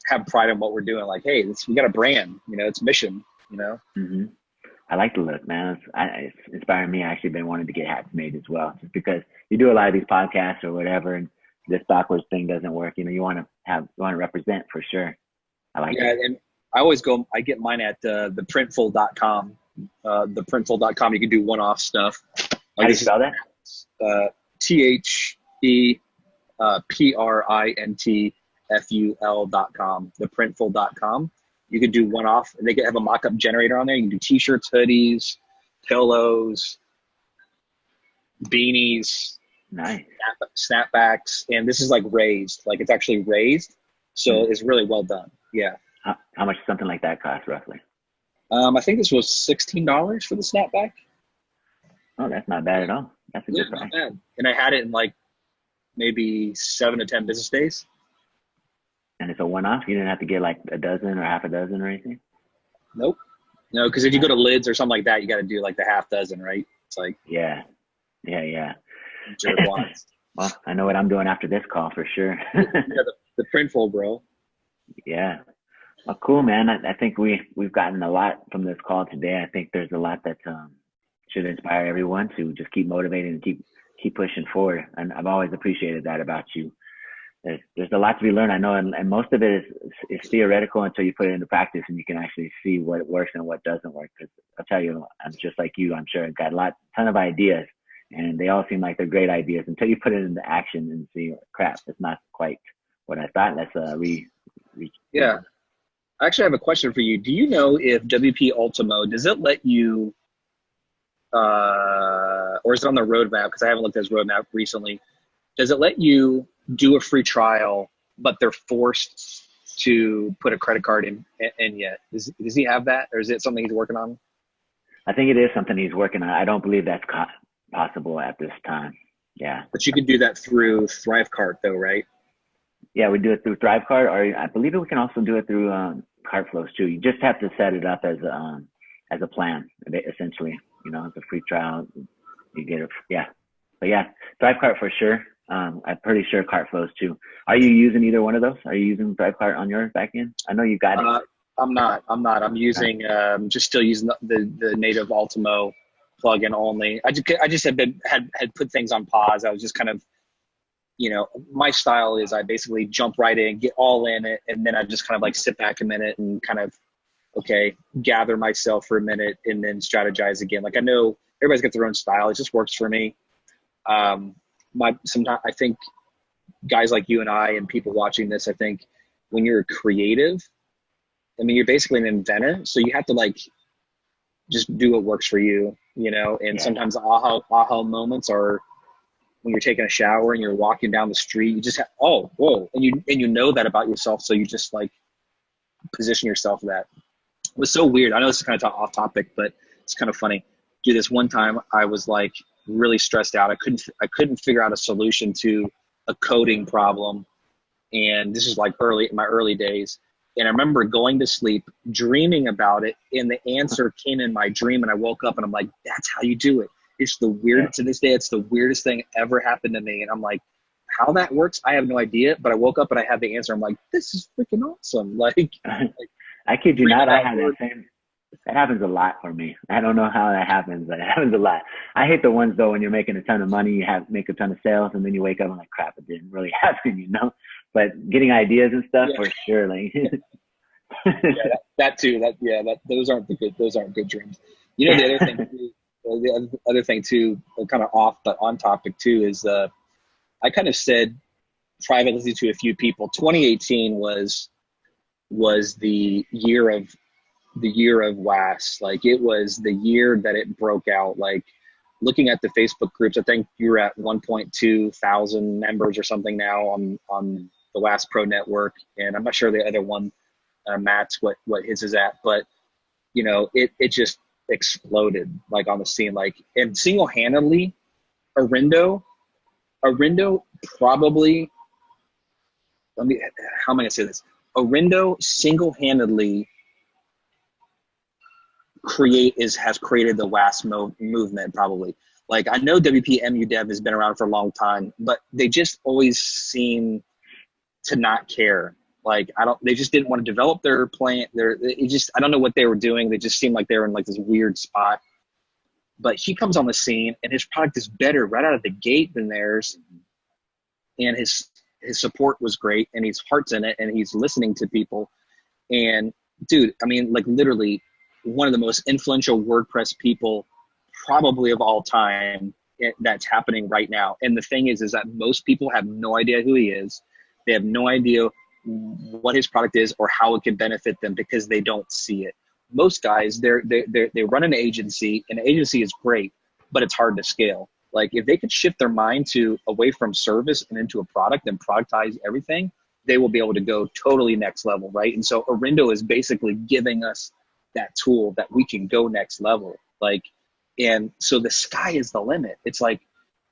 have pride in what we're doing. Like, hey, we got a brand, it's Mission, Mm-hmm. I like the look, man. It's inspiring me. I actually been wanting to get hats made as well, just because you do a lot of these podcasts or whatever, and this backwards thing doesn't work. You want to represent for sure. I like it. And I get mine at theprintful.com. Theprintful.com. You can do one-off stuff. How do you spell that? ThePrintful.com. Theprintful.com. You can do one-off. They have a mock-up generator on there. You can do t-shirts, hoodies, pillows, beanies, nice snapbacks, and this is like raised. Like it's actually raised, so it's really well done. Yeah. How much does something like that cost roughly? I think this was $16 for the snapback. Oh, that's not bad at all. That's a good price. Not bad. And I had it in like maybe 7 to 10 business days. And it's a one-off. You didn't have to get like a dozen or half a dozen or anything. Nope. No, because if you go to Lids or something like that, you got to do like the half dozen, right? It's like Yeah. jerk wants. Well, I know what I'm doing after this call for sure. Yeah, the printful, bro. Yeah. Well, cool, man. I think we've gotten a lot from this call today. I think there's a lot that should inspire everyone to just keep motivating and keep pushing forward. And I've always appreciated that about you. There's a lot to be learned, I know, and most of it is theoretical until you put it into practice and you can actually see what works and what doesn't work. Because I'll tell you, I'm just like you. I'm sure I've got ton of ideas, and they all seem like they're great ideas until you put it into action and see, crap, it's not quite what I thought. Let's Yeah. I actually have a question for you. Do you know if WP Ultimo, does it let you, or is it on the roadmap? Because I haven't looked at his roadmap recently. Does it let you do a free trial, but they're forced to put a credit card in yet? Does he have that, or is it something he's working on? I think it is something he's working on. I don't believe that's possible at this time. Yeah. But you could do that through ThriveCart, though, right? Yeah, we do it through ThriveCart, or I believe we can also do it through CartFlows too. You just have to set it up as a plan, essentially. You know, it's a free trial. You get it. Yeah. But yeah, ThriveCart for sure. I'm pretty sure CartFlows too. Are you using either one of those? Are you using ThriveCart on your back end? I know you got it. I'm not. I'm using just still using the native Ultimo plugin only. I just had put things on pause. I was just kind of, you know, my style is I basically jump right in, get all in it, and then I just kind of like sit back a minute and kind of, okay, gather myself for a minute and then strategize again. Like I know everybody's got their own style. It just works for me. Sometimes I think guys like you and I and people watching this, I think when you're creative, I mean, you're basically an inventor. So you have to like just do what works for you, you know, and sometimes aha moments are when you're taking a shower and you're walking down the street, you just have, oh, whoa. And you know that about yourself. So you just like position yourself for that. It was so weird. I know this is kind of off topic, but it's kind of funny. Dude, this one time I was like really stressed out. I couldn't figure out a solution to a coding problem. And this is like in my early days. And I remember going to sleep, dreaming about it, and the answer came in my dream, and I woke up and I'm like, that's how you do it. It's the weirdest, to this day, it's the weirdest thing ever happened to me. And I'm like, how that works, I have no idea. But I woke up and I had the answer. I'm like, this is freaking awesome. Like I kid you not, I have that same. That happens a lot for me. I don't know how that happens, but it happens a lot. I hate the ones though when you're making a ton of money, you make a ton of sales, and then you wake up and like, crap, it didn't really happen, you know. But getting ideas and stuff for sure, like. That too. Those aren't good dreams. You know, the other thing too, kind of off but on topic too, is I kind of said privately to a few people, 2018 was the year of WAS. Like it was the year that it broke out. Like looking at the Facebook groups, I think you're at 1.2 thousand members or something now on the waas-pro network. And I'm not sure the other one, Matt's what his is at, but you know, it just exploded like on the scene, like, and single-handedly Arindo probably, how am I gonna say this? Arindo single-handedly has created the WAS movement probably. Like I know WP Dev has been around for a long time, but they just always seem to not care. Like they just didn't want to develop their plan. I don't know what they were doing. They just seemed like they were in like this weird spot. But he comes on the scene and his product is better right out of the gate than theirs. And his support was great, and his heart's in it, and he's listening to people. And dude, I mean, like literally one of the most influential WordPress people probably of all time that's happening right now. And the thing is that most people have no idea who he is. They have no idea what his product is or how it can benefit them because they don't see it. Most guys, they run an agency, and an agency is great, but it's hard to scale. Like if they could shift their mind away from service and into a product and productize everything, they will be able to go totally next level, right? And so Arindo is basically giving us that tool that we can go next level. Like, and so the sky is the limit. It's like,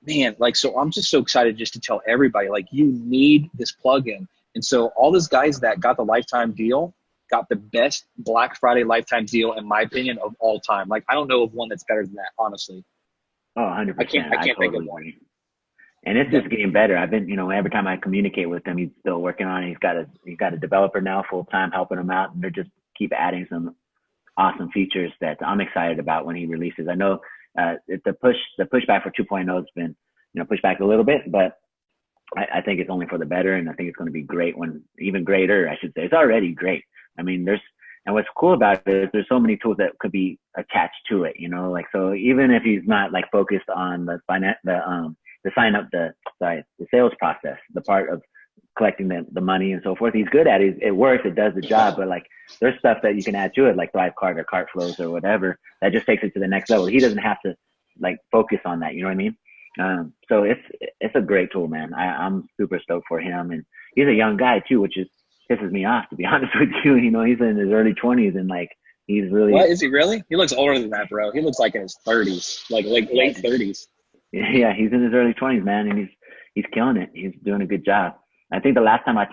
man, like, so I'm just so excited just to tell everybody, like, you need this plugin. And so all those guys that got the lifetime deal got the best Black Friday lifetime deal, in my opinion, of all time. Like, I don't know of one that's better than that, honestly. Oh, 100%. I can't I think of totally one. agree. And it's just getting better. I've been, every time I communicate with him, he's still working on it. He's got a developer now full time helping him out, and they're just keep adding some awesome features that I'm excited about when he releases. I know the pushback for 2.0 has been, pushed back a little bit, but I think it's only for the better, and I think it's going to be great even greater, I should say. It's already great. I mean, and what's cool about it is there's so many tools that could be attached to it, like, so even if he's not like focused on the sales process, the part of collecting the money and so forth, he's good at it. It works, it does the job, but like there's stuff that you can add to it, like Thrivecart or Cart Flows or whatever, that just takes it to the next level. He doesn't have to like focus on that, you know what I mean? So it's a great tool, man. I'm super stoked for him, and he's a young guy too, which pisses me off, to be honest with you. He's in his early 20s, and like he's really. What is he really? He looks older than that, bro. He looks like in his 30s, like late 30s. Yeah, he's in his early 20s, man, and he's killing it. He's doing a good job. I think the last time I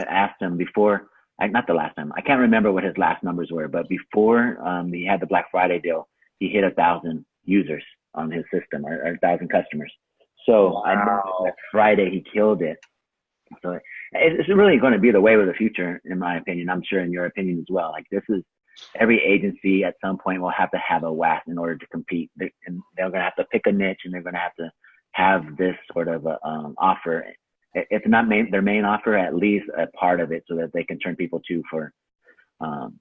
asked him before, not the last time, I can't remember what his last numbers were, but before he had the Black Friday deal, he hit 1,000 users on his system, or 1,000 customers. So wow. I know that Friday he killed it. So it's really going to be the way of the future, in my opinion. I'm sure in your opinion as well. Like every agency at some point will have to have a WAS in order to compete. And they're going to have to pick a niche, and they're going to have to have this sort of offer. If not their main offer, at least a part of it, so that they can turn people to for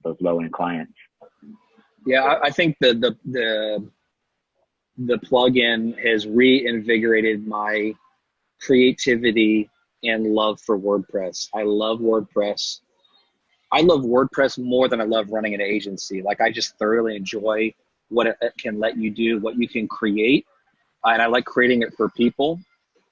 those low-end clients. Yeah, I think the plugin has reinvigorated my creativity and love for WordPress. I love WordPress. I love WordPress more than I love running an agency. Like, I just thoroughly enjoy what it can let you do, what you can create. And I like creating it for people,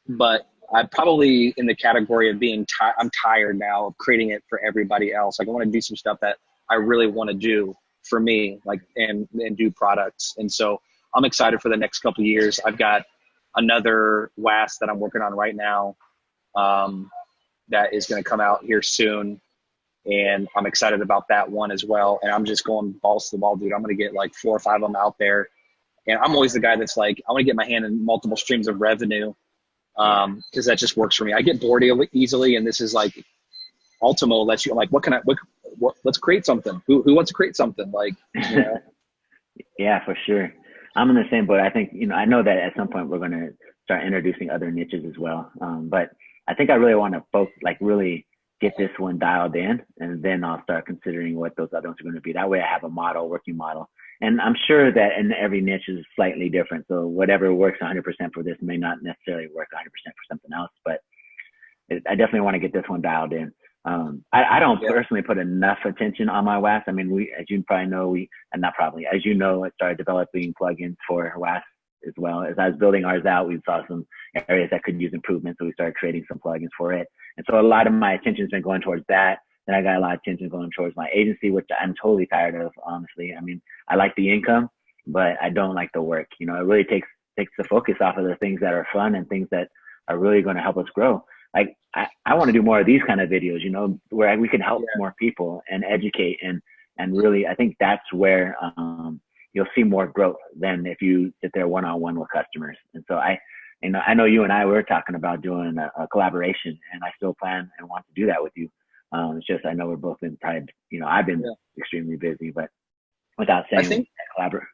but I'm probably in the category of being I'm tired now of creating it for everybody else. Like, I want to do some stuff that I really want to do for me, like, and do products. And so I'm excited for the next couple of years. I've got another WAS that I'm working on right now that is going to come out here soon. And I'm excited about that one as well. And I'm just going balls to the wall, dude. I'm going to get like 4 or 5 of them out there. And I'm always the guy that's like, I want to get my hand in multiple streams of revenue because that just works for me. I get bored easily. And this is like, Ultimo lets you, I'm like, let's create something. Who wants to create something? Like, Yeah, for sure. I'm in the same boat. I think, I know that at some point we're going to start introducing other niches as well. But I think I really want to really get this one dialed in, and then I'll start considering what those other ones are going to be. That way I have a working model. And I'm sure that in every niche is slightly different. So whatever works 100% for this may not necessarily work 100% for something else, but I definitely want to get this one dialed in. I don't personally put enough attention on my WAS. I mean, as you probably know, I started developing plugins for WAS as well. As I was building ours out, we saw some areas that could use improvement, so we started creating some plugins for it. And so a lot of my attention has been going towards that. Then I got a lot of attention going towards my agency, which I'm totally tired of, honestly. I mean, I like the income, but I don't like the work. It really takes the focus off of the things that are fun and things that are really going to help us grow. Like, I want to do more of these kind of videos, where we can help more people and educate and really, I think that's where you'll see more growth than if you sit there one-on-one with customers. And so I know you and I were talking about doing a collaboration, and I still plan and want to do that with you. It's just, I know we're both been probably, I've been extremely busy, but without saying collaborate.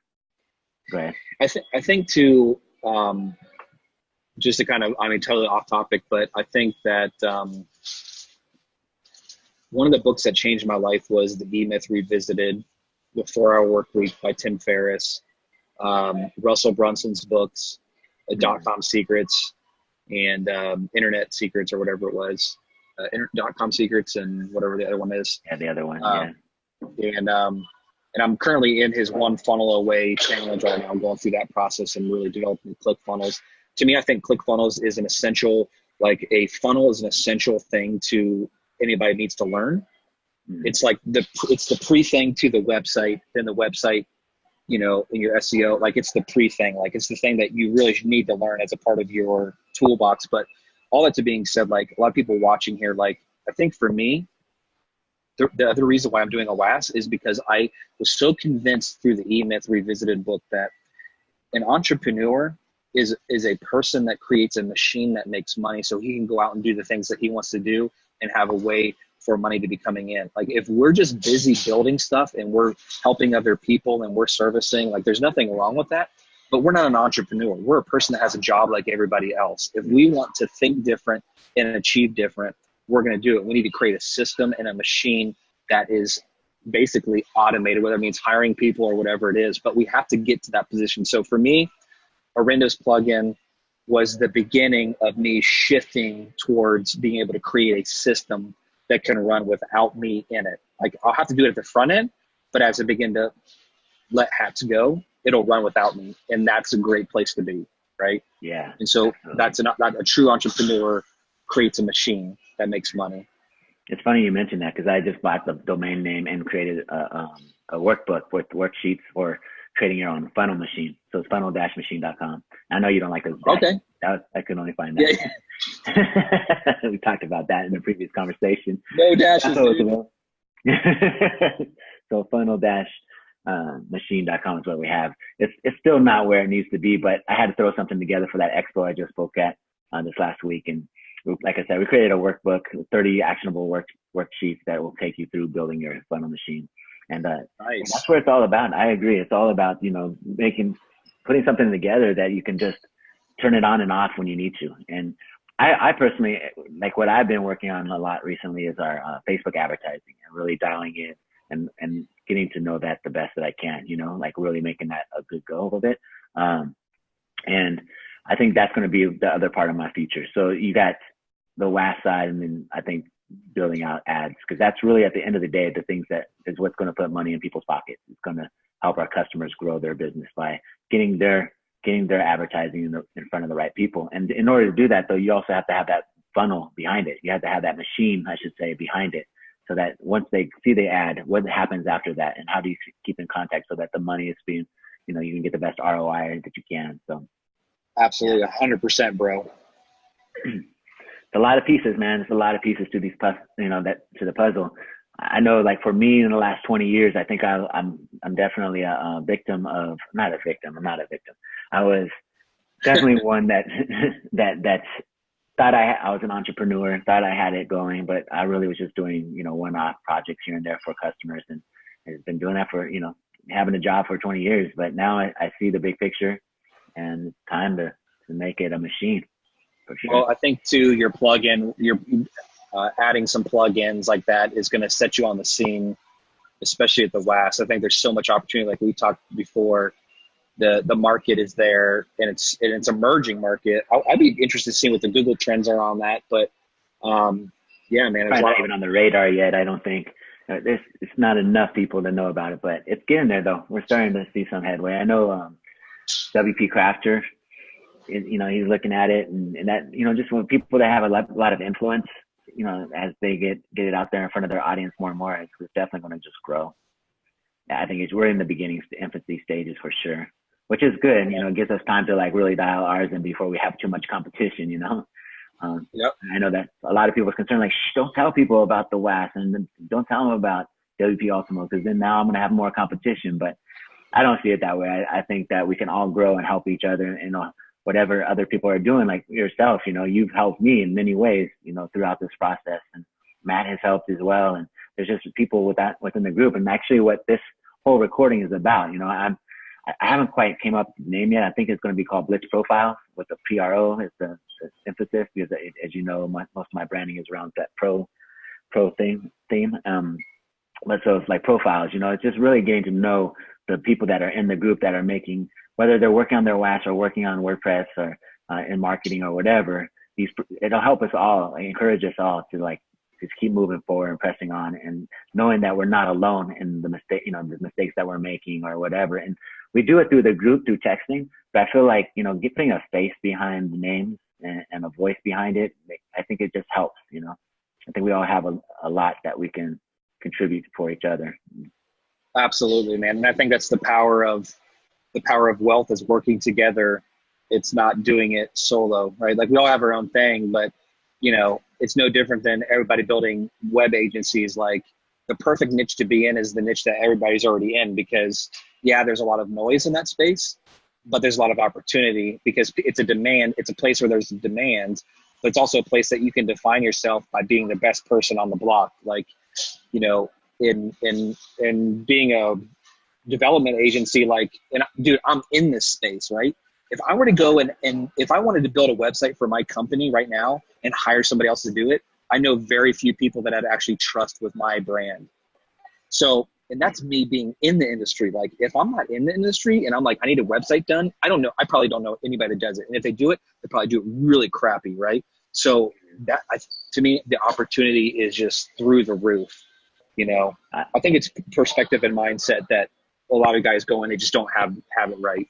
Go ahead. I think too, just to kind of, totally off topic, but I think that one of the books that changed my life was The E-Myth Revisited, The 4-Hour Workweek by Tim Ferriss, Russell Brunson's books, .com Secrets, and Internet Secrets, or whatever it was, .com Secrets and whatever the other one is. Yeah, the other one, And I'm currently in his One Funnel Away challenge right now. I'm going through that process and really developing ClickFunnels. To me, I think ClickFunnels is an essential, like a funnel is an essential thing to anybody needs to learn. Mm-hmm. It's like it's the pre-thing to the website, then the website, in your SEO, like it's the pre-thing, like it's the thing that you really need to learn as a part of your toolbox. But all that to being said, like a lot of people watching here, like I think for me, the other reason why I'm doing a WAS is because I was so convinced through the E-Myth Revisited book that an entrepreneur is a person that creates a machine that makes money so he can go out and do the things that he wants to do and have a way for money to be coming in. Like if we're just busy building stuff and we're helping other people and we're servicing, like there's nothing wrong with that, but we're not an entrepreneur. We're a person that has a job like everybody else. If we want to think different and achieve different, we're going to do it. We need to create a system and a machine that is basically automated, whether it means hiring people or whatever it is, but we have to get to that position. So for me, Orinda's plugin was the beginning of me shifting towards being able to create a system that can run without me in it. Like I'll have to do it at the front end, but as I begin to let hats go, it'll run without me. And that's a great place to be, right? Yeah. And so that's not a true entrepreneur creates a machine that makes money. It's funny you mentioned that because I just bought the domain name and created a workbook with worksheets for creating your own funnel machine. So it's funnel-machine.com. I know you don't like those. Okay. I could only find that. Yeah. We talked about that in the previous conversation. No dashes. So funnel-machine.com is what we have. It's still not where it needs to be, but I had to throw something together for that expo I just spoke at this last week. And like I said, we created a workbook, 30 actionable worksheets that will take you through building your funnel machine. And nice. That's what it's all about. I agree. It's all about, putting something together that you can just turn it on and off when you need to. And I personally, like what I've been working on a lot recently is our Facebook advertising and really dialing in and getting to know that the best that I can, like really making that a good go of it. And I think that's going to be the other part of my future. So you got the WAS side, and then I think building out ads, because that's really at the end of the day, the things that is what's going to put money in people's pockets. It's going to help our customers grow their business by getting their advertising in front of the right people. And in order to do that, though, you also have to have that funnel behind it. You have to have that machine, I should say, behind it, so that once they see the ad, what happens after that, and how do you keep in contact so that the money is being, you can get the best ROI that you can. So absolutely, 100%, bro. It's a lot of pieces, man. It's a lot of pieces to these, to the puzzle. I know, like for me, in the last 20 years, I think I'm definitely a victim of, not a victim. I'm not a victim. I was definitely one that thought I was an entrepreneur, thought I had it going, but I really was just doing, one-off projects here and there for customers, and I've been doing that for, having a job for 20 years. But now I see the big picture, and it's time to make it a machine. Sure. Well, I think too, your plugin, adding some plugins like that is going to set you on the scene, especially at the WAS. I think there's so much opportunity, like we talked before. The market is there, and it's emerging market. I'd be interested to see what the Google trends are on that. But yeah, man, it's not even on the radar yet. I don't think it's not enough people to know about it, but it's getting there though. We're starting to see some headway. I know WP Crafter. He's looking at it, and that, just when people that have a lot of influence, as they get it out there in front of their audience more and more, it's definitely going to just grow. Yeah, I think we're in the beginning, infancy stages for sure, which is good. It gives us time to like really dial ours in before we have too much competition, Yep. I know that a lot of people are concerned, like, don't tell people about the WAS and don't tell them about WP Ultimo, because then now I'm going to have more competition. But I don't see it that way. I think that we can all grow and help each other, and whatever other people are doing, like yourself, you've helped me in many ways, throughout this process, and Matt has helped as well. And there's just people within the group. And actually what this whole recording is about, I haven't quite came up with the name yet. I think it's going to be called Blitz Profile, with the PRO as the emphasis, because as you know, most of my branding is around that pro theme. But so it's like profiles, it's just really getting to know the people that are in the group that are making, whether they're working on their WAS or working on WordPress or in marketing or whatever. It'll help us all, encourage us all to just keep moving forward and pressing on, and knowing that we're not alone in the mistakes that we're making or whatever. And we do it through the group, through texting. But I feel like, putting a face behind the names and a voice behind it, I think it just helps. I think we all have a lot that we can contribute for each other. Absolutely, man. And I think that's the power of wealth, is working together. It's not doing it solo, right? Like we all have our own thing, but it's no different than everybody building web agencies. Like, the perfect niche to be in is the niche that everybody's already in, because yeah, there's a lot of noise in that space, but there's a lot of opportunity because it's a demand. It's a place where there's a demand, but it's also a place that you can define yourself by being the best person on the block. Like, you know, in being a development agency, like, and dude, I'm in this space, right? If I were to go and if I wanted to build a website for my company right now and hire somebody else to do it, I know very few people that I'd actually trust with my brand. So, and that's me being in the industry. Like, if I'm not in the industry and I'm like, I need a website done, I don't know. I probably don't know anybody that does it. And if they do it, they probably do it really crappy, right? So that, to me, the opportunity is just through the roof. You know, I think it's perspective and mindset that a lot of guys go in, they just don't have it right.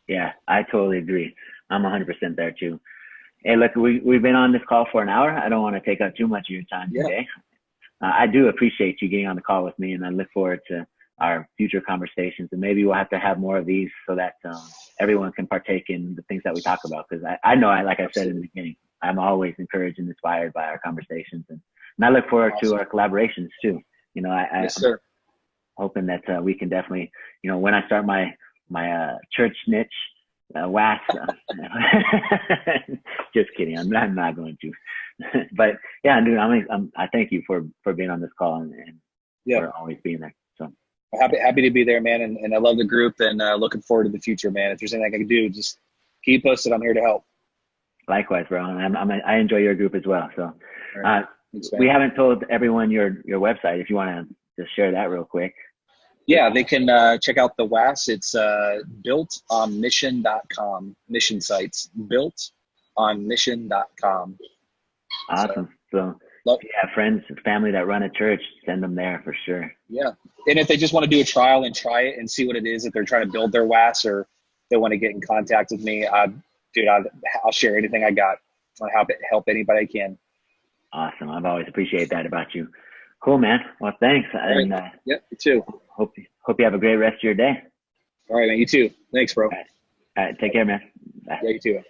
Yeah, I totally agree. I'm 100% there too. Hey, look, we've been on this call for an hour. I don't want to take up too much of your time today. I do appreciate you getting on the call with me, and I look forward to our future conversations. And maybe we'll have to have more of these so that everyone can partake in the things that we talk about. Because I know, like I said in the beginning, I'm always encouraged and inspired by our conversations. And I look forward to our collaborations too. You know, Yes, sir. I'm hoping that we can definitely, you know, when I start my church niche, waas. Just kidding. I'm not going to. But yeah, dude, I thank you for being on this call and for always being there. So happy to be there, man. And I love the group and looking forward to the future, man. If there's anything I can do, just keep posted. I'm here to help. Likewise, bro. I enjoy your group as well. So Right. Thanks, we haven't told everyone your website. If you want to just share that real quick. Yeah, they can check out the waas. It's builtonmission.com. Mission sites, builtonmission.com. Awesome. So if you have friends and family that run a church, send them there for sure. Yeah. And if they just want to do a trial and try it and see what it is, if they're trying to build their waas or they want to get in contact with me, dude, I'll share anything I got. I'll help anybody I can. Awesome. I've always appreciated that about you. Cool, man. Well, thanks. Right. And you too. Hope you have a great rest of your day. All right, man. You too. Thanks, bro. All right. Take care, man. Bye. Yeah, you too.